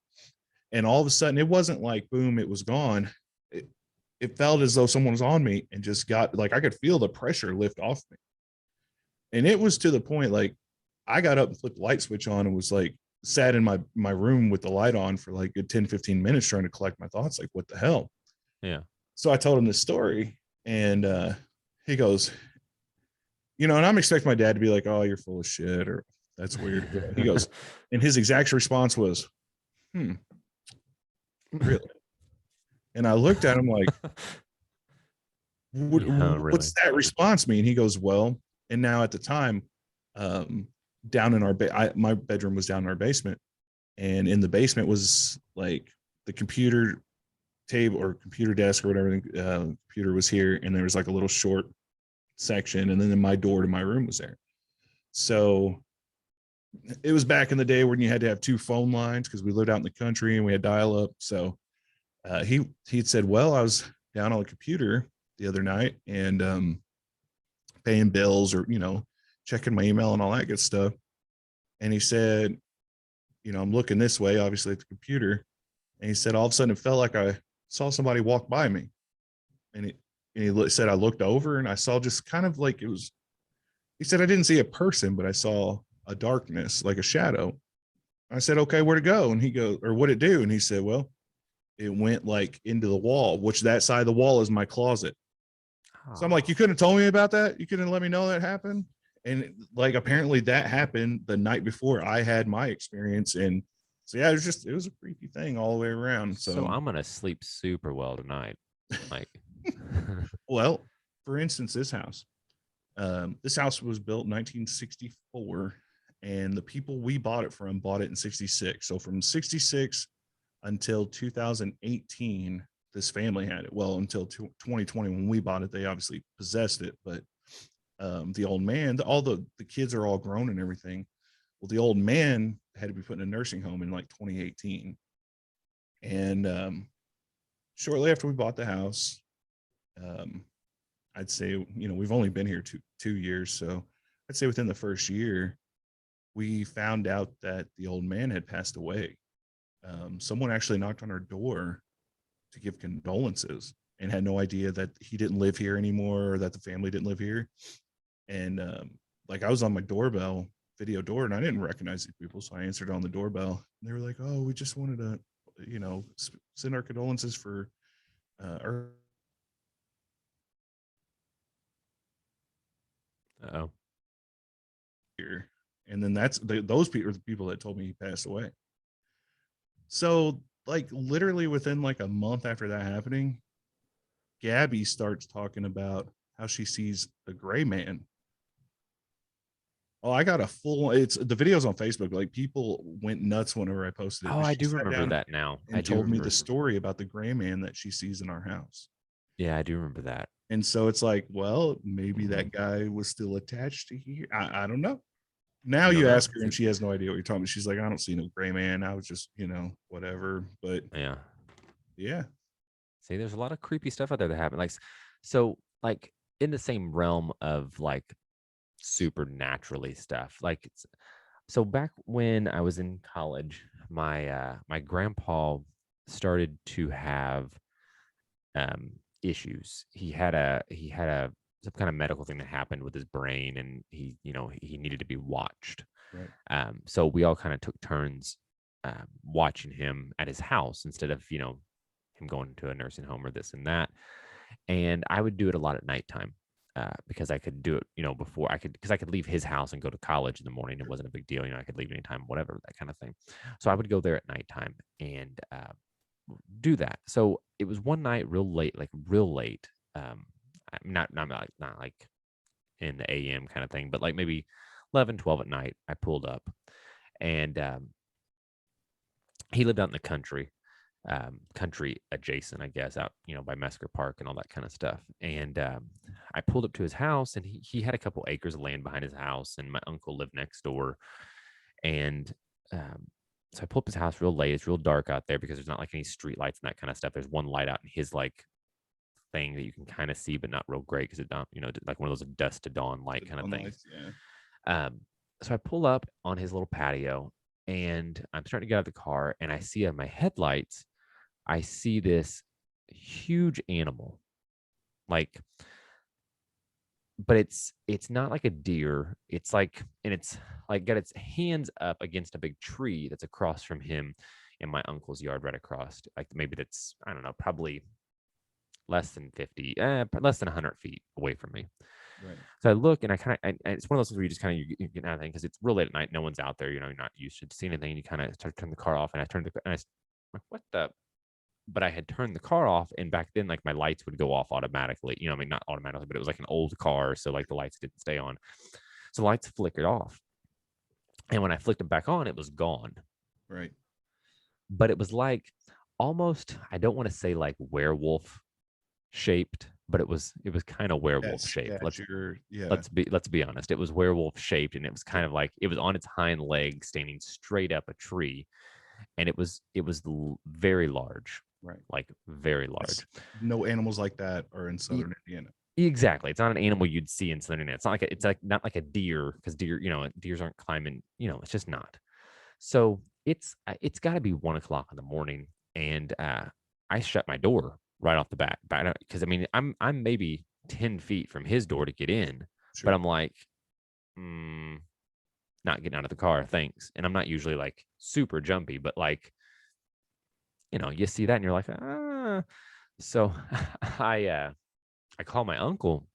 B: And all of a sudden it wasn't like, boom, it was gone. It felt as though someone was on me and just got like, I could feel the pressure lift off me. And it was to the point, like I got up and flipped the light switch on and was like, sat in my room with the light on for like a good 10, 15 minutes trying to collect my thoughts. Like, what the hell?
A: Yeah.
B: So I told him this story and he goes, and I'm expecting my dad to be like, oh, you're full of shit or that's weird. He goes, and his exact response was, really? And I looked at him like, what's that response mean? He goes, well, and now at the time, down in our my bedroom was down in our basement, and in the basement was like the computer table or computer desk or whatever. Computer was here, and there was like a little short section, and then my door to my room was there. So it was back in the day when you had to have two phone lines because we lived out in the country and we had dial up. So he'd said, well, I was down on the computer the other night and paying bills or checking my email and all that good stuff. And he said, I'm looking this way, obviously at the computer. And he said, all of a sudden it felt like I saw somebody walk by me. And he said, I looked over and I saw just kind of like he said, I didn't see a person, but I saw a darkness, like a shadow. I said, okay, where'd it go? And he goes, or what'd it do? And he said, well, it went like into the wall, which that side of the wall is my closet. So I'm like, you couldn't have told me about that? You couldn't let me know that happened? And like, apparently that happened the night before I had my experience. And so, yeah, it was a creepy thing all the way around. So
A: I'm going to sleep super well tonight. Like,
B: well, for instance, this house was built in 1964 and the people we bought it from bought it in 66. So from 66 until 2018, this family had it. Well, until 2020, when we bought it, they obviously possessed it, but the old man, all the kids are all grown and everything. Well, the old man had to be put in a nursing home in like 2018. And shortly after we bought the house, I'd say, we've only been here two years. So I'd say within the first year, we found out that the old man had passed away. Someone actually knocked on our door to give condolences and had no idea that he didn't live here anymore or that the family didn't live here. And like I was on my doorbell, video door, and I didn't recognize these people. So I answered on the doorbell. And they were like, oh, we just wanted to, send our condolences for our.
A: oh.
B: Here. And then those people are the people that told me he passed away. So like literally within like a month after that happening, Gabby starts talking about how she sees the gray man. Oh, I got it's the videos on Facebook. Like people went nuts whenever I posted it.
A: Oh, I do remember that now.
B: And told me the story about the gray man that she sees in our house.
A: Yeah, I do remember that.
B: And so it's like, well, maybe that guy was still attached to here. I don't know. Now you ask her and she has no idea what you're talking about. She's like, I don't see no gray man. I was just, whatever. But yeah.
A: See, there's a lot of creepy stuff out there that happen. Like, so like in the same realm of like supernaturally stuff. Like, so back when I was in college, my grandpa started to have issues. He had some kind of medical thing that happened with his brain, and he needed to be watched.
B: Right.
A: So we all kind of took turns watching him at his house instead of him going to a nursing home or this and that. And I would do it a lot at nighttime. because I could do it, before because I could leave his house and go to college in the morning. It wasn't a big deal. I could leave anytime, whatever, that kind of thing. So I would go there at nighttime and do that. So it was one night real late, like real late. Not like in the AM kind of thing, but like maybe 11, 12 at night. I pulled up and he lived out in the country adjacent, I guess, out, by Mesker Park and all that kind of stuff. And I pulled up to his house, and he had a couple acres of land behind his house, and my uncle lived next door. And so I pulled up his house real late. It's real dark out there because there's not like any street lights and that kind of stuff. There's one light out in his like thing that you can kind of see, but not real great because it don't, like one of those dusk to dawn light kind of things.
B: Yeah.
A: So I pull up on his little patio, and I'm starting to get out of the car, and I see on my headlights, I see this huge animal, like, but it's not like a deer. It's like, and it's like got its hands up against a big tree that's across from him in my uncle's yard, right across. Like maybe that's, I don't know, probably less than 50, less than 100 feet away from me.
B: Right.
A: So I look, and I kind of, it's one of those things where you just kind of you get out of thing because it's real late at night. No one's out there. You're not used to seeing anything. You kind of start to turn the car off, and I turned and like, what the? But I had turned the car off, and back then, like my lights would go off automatically. I mean, not automatically, but it was like an old car, so like the lights didn't stay on. So the lights flickered off, and when I flicked them back on, it was gone.
B: Right.
A: But it was like almost, I don't want to say like werewolf shaped, but it was kind of werewolf shaped. Let's be honest. It was werewolf shaped, and it was kind of like it was on its hind legs, standing straight up a tree, and it was very large,
B: right?
A: Like very large.
B: No animals like that are in southern Indiana.
A: Exactly. It's not an animal you'd see in southern Indiana. It's not like a deer, because deers aren't climbing. It's just not. So it's got to be 1 o'clock in the morning, and I shut my door right off the bat, because I mean I'm maybe 10 feet from his door to get in,
B: Sure.
A: but I'm like, not getting out of the car, thanks. And I'm not usually like super jumpy, but like, you see that and you're like, ah. So I call my uncle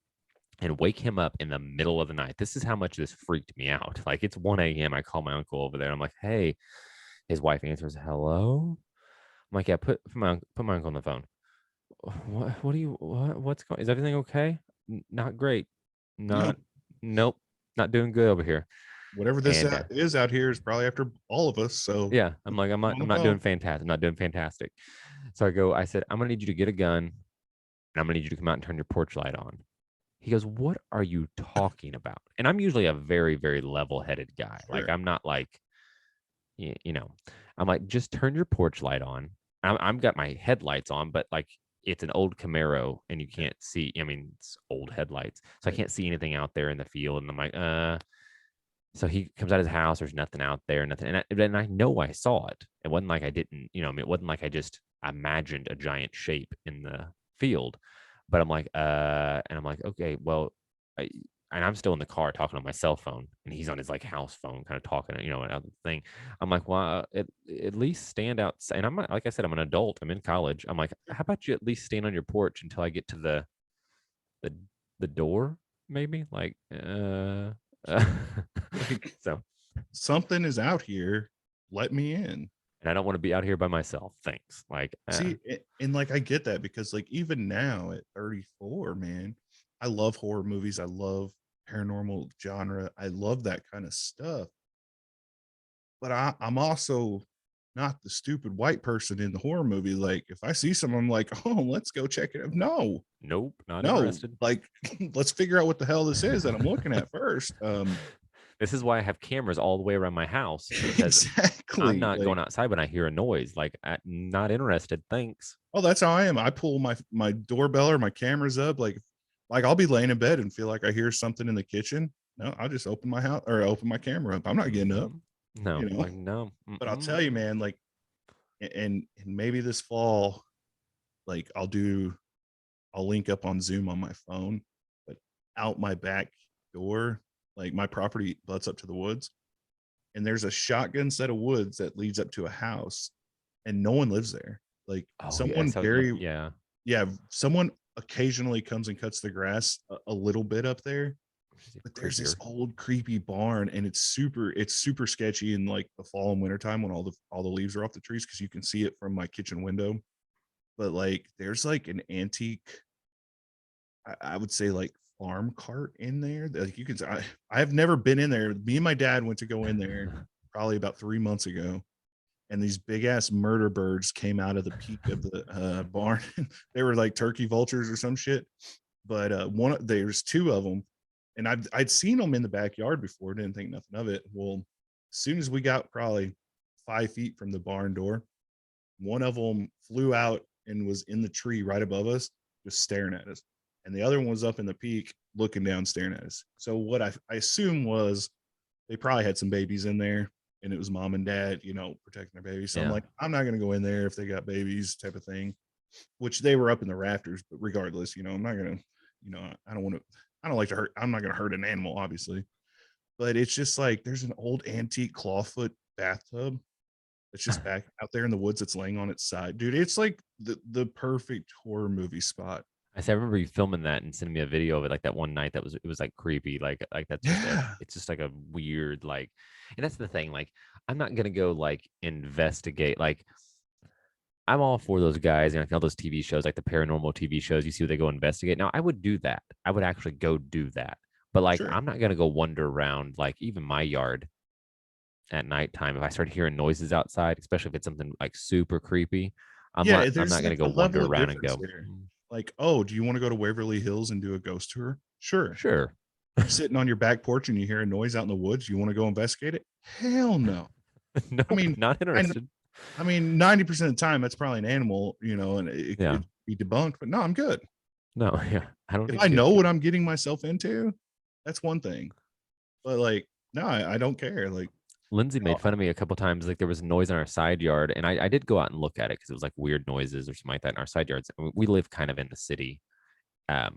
A: and wake him up in the middle of the night. This is how much this freaked me out. Like it's 1 a.m. I call my uncle over there. I'm like, hey. His wife answers, hello. I'm like, yeah, put my uncle on the phone. What's going? Is everything okay? Not great. Nope. Not doing good over here.
B: Whatever this is out here is probably after all of us. So
A: yeah, I'm like, I'm not doing fantastic. I'm not doing fantastic. So I said, I'm gonna need you to get a gun, and I'm gonna need you to come out and turn your porch light on. He goes, what are you talking about? And I'm usually a very, very level-headed guy.
B: Sure.
A: Like I'm not like, I'm like, just turn your porch light on. I'm got my headlights on, but like it's an old Camaro, and you can't see. I mean, it's old headlights, so I can't see anything out there in the field. And I'm like, So he comes out of his house. There's nothing out there, nothing. And I know I saw it. It wasn't like I didn't. I mean, it wasn't like I just imagined a giant shape in the field. But I'm like, and I'm like, okay, well, and I'm still in the car talking on my cell phone, and he's on his like house phone, kind of talking, another thing. I'm like, well, at least stand outside. And I'm not, like I said, I'm an adult. I'm in college. I'm like, how about you at least stand on your porch until I get to the door, maybe? Like,
B: like,
A: so
B: something is out here. Let me in.
A: And I don't want to be out here by myself. Thanks. Like,
B: see, and like I get that, because like even now at 34, man, I love horror movies. I love paranormal genre. I love that kind of stuff. But I'm also not the stupid white person in the horror movie. Like if I see someone, I'm like, oh, let's go check it out.
A: Nope, not interested.
B: Like let's figure out what the hell this is that I'm looking at first.
A: This is why I have cameras all the way around my house, because
B: exactly.
A: I'm not going outside when I hear a noise. Like, I'm not interested. Thanks.
B: Oh, that's how I am. I pull my doorbell or my cameras up. Like I'll be laying in bed and feel like I hear something in the kitchen. No, I'll just open my house or open my camera up. I'm not getting up.
A: No, like no.
B: But I'll tell you, man, like, and maybe this fall, like I'll link up on Zoom on my phone, but out my back door, like my property butts up to the woods, and there's a shotgun set of woods that leads up to a house, and no one lives there. Like someone someone occasionally comes and cuts the grass a little bit up there. But there's this old creepy barn, and it's super sketchy in like the fall and winter time when all the leaves are off the trees, because you can see it from my kitchen window. But like there's like an antique, I would say like farm cart in there. Like you can, I've never been in there. Me and my dad went to go in there probably about 3 months ago, and these big ass murder birds came out of the peak of the barn. They were like turkey vultures or some shit. But there's two of them, and I'd seen them in the backyard before, didn't think nothing of it. Well, as soon as we got probably 5 feet from the barn door, one of them flew out and was in the tree right above us, just staring at us. And the other one was up in the peak looking down, staring at us. So what I assume was they probably had some babies in there, and it was mom and dad, protecting their babies. So I'm like, I'm not going to go in there if they got babies, type of thing, which they were up in the rafters. But regardless, I'm not going to, I don't like to hurt. I'm not going to hurt an animal, obviously. But it's just like there's an old antique clawfoot bathtub that's just back out there in the woods. It's laying on its side, dude. It's like the perfect horror movie spot.
A: I remember you filming that and sending me a video of it like that one night. It was like creepy. Like that's just it's just like a weird, like, and that's the thing. Like, I'm not gonna go like investigate. Like, I'm all for those guys, and I all those TV shows, like the paranormal TV shows. You see where they go investigate. Now, I would do that. I would actually go do that. But like,
B: Sure.
A: I'm not gonna go wander around like even my yard at nighttime if I start hearing noises outside, especially if it's something like super creepy. I'm not
B: there's
A: gonna
B: like
A: go
B: a
A: wander
B: level of
A: around and
B: difference
A: go,
B: there. Like, oh, do you want to go to Waverly Hills and do a ghost tour? Sure.
A: sure.
B: You're sitting on your back porch and you hear a noise out in the woods. You want to go investigate it? Hell no.
A: No,
B: I mean,
A: not interested.
B: 90% of the time that's probably an animal, and it
A: Yeah.
B: could be debunked. But no, I'm good.
A: No, yeah. I don't
B: If
A: need
B: I
A: to
B: know what I'm getting myself into, that's one thing. But like, no, I don't care. Like,
A: Lindsay made fun of me a couple times. Like there was a noise in our side yard, and I did go out and look at it because it was like weird noises or something like that in our side yards. We live kind of in the city.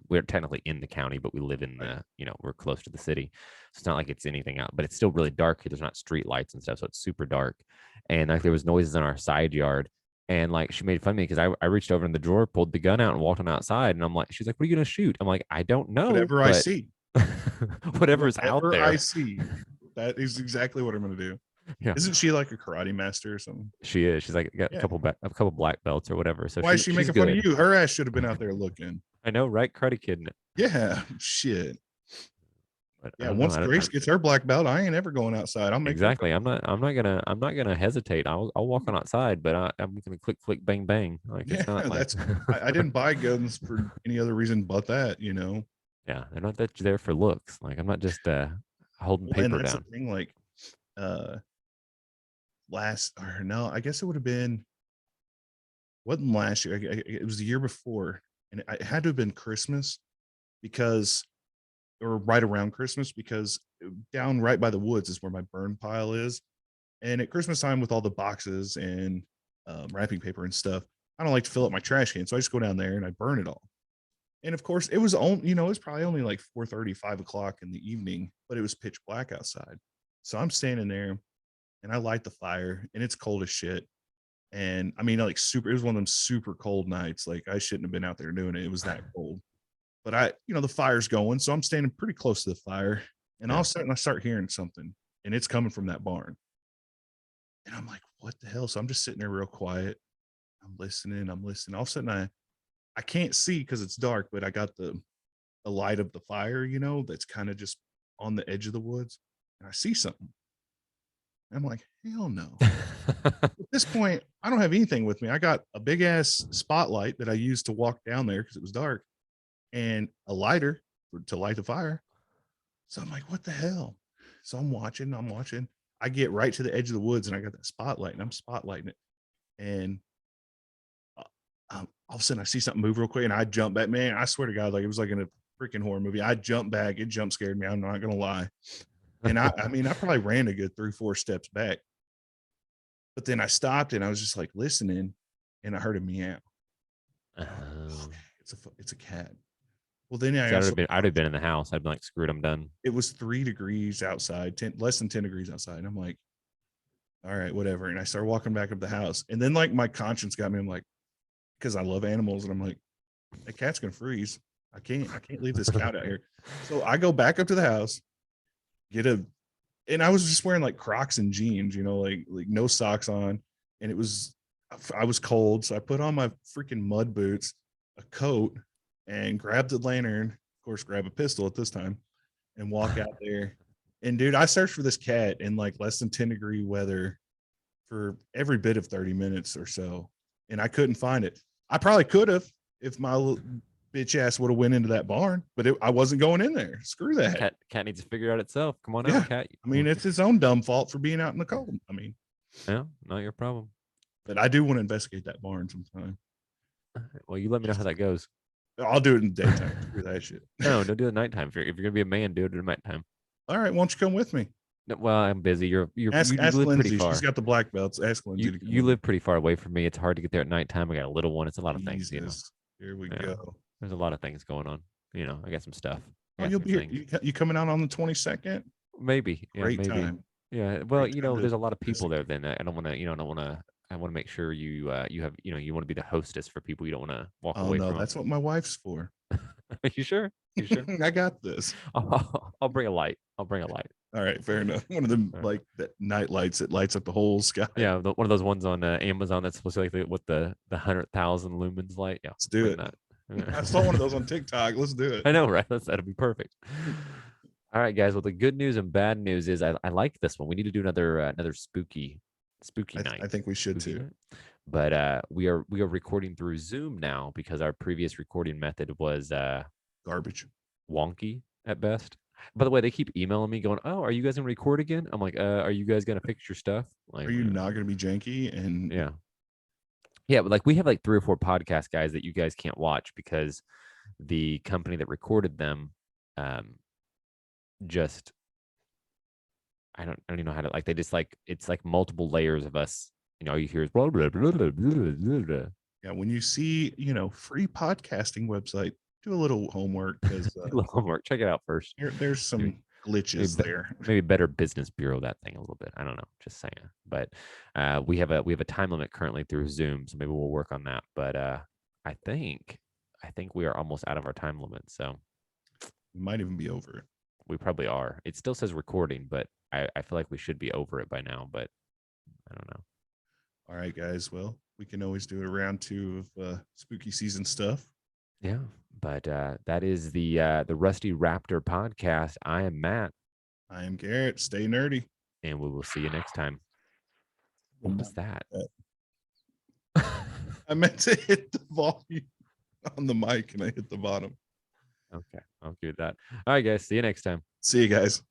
A: We're technically in the county, but we live in the, we're close to the city. So it's not like it's anything out, but it's still really dark. There's not street lights and stuff. So it's super dark. And like there was noises in our side yard. And like she made fun of me because I reached over in the drawer, pulled the gun out and walked on outside. And I'm like, she's like, what are you going to shoot? I'm like, I don't know.
B: whatever I see.
A: Whatever's out there.
B: I see. That is exactly what I'm going to do.
A: Yeah.
B: Isn't she like a karate master or something?
A: She is. She's like got a couple black belts or whatever. So
B: why is she making fun of you? Her ass should have been out there looking.
A: I know, right? Karate Kid.
B: Yeah, shit.
A: But
B: yeah, once Grace gets her black belt, I ain't ever going outside. I'll make
A: exactly. I'm not gonna hesitate. I'll walk on outside, but I'm gonna click bang bang. Like it's not like
B: that's I didn't buy guns for any other reason but that.
A: Yeah, they're not that there for looks. Like I'm not just holding paper
B: that's
A: down.
B: The thing, like I guess it would have been, wasn't last year. It was the year before, and it had to have been Christmas, or right around Christmas, because down right by the woods is where my burn pile is. And at Christmas time, with all the boxes and wrapping paper and stuff, I don't like to fill up my trash can, so I just go down there and I burn it all. And of course, it was only, it was probably only like 4:30, 5 o'clock in the evening, but it was pitch black outside. So I'm standing there and I light the fire, and it's cold as shit. And I mean, like it was one of them super cold nights. Like I shouldn't have been out there doing it. It was that cold. But the fire's going. So I'm standing pretty close to the fire, and all of a sudden I start hearing something, and it's coming from that barn. And I'm like, what the hell? So I'm just sitting there real quiet. I'm listening. All of a sudden I can't see because it's dark, but I got the light of the fire, that's kind of just on the edge of the woods. And I see something. I'm like, hell no. At this point, I don't have anything with me. I got a big ass spotlight that I used to walk down there because it was dark, and a lighter to light the fire. So I'm like, what the hell? So I'm watching. I get right to the edge of the woods, and I got that spotlight, and I'm spotlighting it. And all of a sudden I see something move real quick, and I jump back. Man, I swear to God, like it was like in a freaking horror movie. I jumped back. It jump scared me. I'm not going to lie. And I probably ran a good 3-4 steps back. But then I stopped, and I was just like listening, and I heard a meow.
A: Oh.
B: It's a cat. Well, then
A: I'd have been in the house. I'd been like, screwed, I'm done.
B: It was 3 degrees outside, less than 10 degrees outside. And I'm like, all right, whatever. And I started walking back up the house. And then like my conscience got me. I'm like, because I love animals. And I'm like, That cat's gonna freeze. I can't leave this cat out here. So I go back up to the house, and I was just wearing like Crocs and jeans, like no socks on. And I was cold. So I put on my freaking mud boots, a coat, and grabbed the lantern, of course, grab a pistol at this time, and walk out there. And dude, I searched for this cat in like less than 10-degree weather for every bit of 30 minutes or so. And I couldn't find it. I probably could have if my little bitch ass would have went into that barn, but I wasn't going in there. Screw that.
A: Cat needs to figure it out itself. Come on
B: Yeah.
A: out, cat.
B: I mean, it's his own dumb fault for being out in the cold. I mean,
A: yeah, not your problem.
B: but I do want to investigate that barn sometime.
A: Well, you let me know how that goes.
B: I'll do it in the daytime. Screw that shit.
A: No, don't do it at nighttime. If you're gonna be a man, do it at nighttime.
B: All right, why don't you come with me?
A: No, well, I'm busy. You
B: Ask
A: live
B: Lindsay.
A: pretty far.
B: She's got the black belts. Ask Lindsay.
A: You live pretty far away from me. It's hard to get there at nighttime. I got a little one. It's a lot of things.
B: Here we
A: Yeah.
B: go.
A: There's a lot of things going on. I got some stuff.
B: Oh, you'll be here. You coming out on the 22nd?
A: Maybe. Yeah,
B: Great
A: maybe.
B: time.
A: Yeah. Well,
B: Great time
A: there's a lot of people there. Then I don't want to. I want to make sure you have. You want to be the hostess for people you don't want to walk away from.
B: Oh no, that's what my wife's for.
A: Are you sure? You sure?
B: I got this.
A: I'll bring a light. All
B: right, fair enough. One of them like that night lights that lights up the whole sky.
A: Yeah, one of those ones on Amazon that's supposed to be like with the 100,000 lumens light. Yeah,
B: let's do it.
A: That.
B: I saw one of those on TikTok. Let's do it.
A: I know, right? That'll be perfect. All right, guys. Well, the good news and bad news is I like this one. We need to do another spooky night.
B: I think we should too.
A: Night. But we are recording through Zoom now because our previous recording method was
B: garbage,
A: wonky at best. By the way, they keep emailing me going, "Oh, are you guys gonna record again?" I'm like, "Are you guys gonna fix your stuff? Like,
B: are you not gonna be janky?" And
A: yeah, but like we have like 3 or 4 podcast guys that you guys can't watch because the company that recorded them, just I don't even know how to they just it's like multiple layers of us. All you hear is blah blah blah blah blah blah blah.
B: Yeah, when you see free podcasting website, do a little homework because
A: homework. Check it out first.
B: There's some glitches there.
A: Maybe Better Business Bureau that thing a little bit. I don't know. Just saying. But we have a time limit currently through Zoom, so maybe we'll work on that. But I think we are almost out of our time limit, so
B: we might even be over it.
A: We probably are. It still says recording, but I feel like we should be over it by now. But I don't know.
B: All right, guys. Well, we can always do a round 2 of spooky season stuff.
A: Yeah, but that is the Rusty Raptor podcast. I am Matt.
B: I am Garrett. Stay nerdy.
A: And we will see you next time. What was that?
B: I meant to hit the volume on the mic and I hit the bottom.
A: Okay, I'll do that. All right, guys. See you next time.
B: See you guys.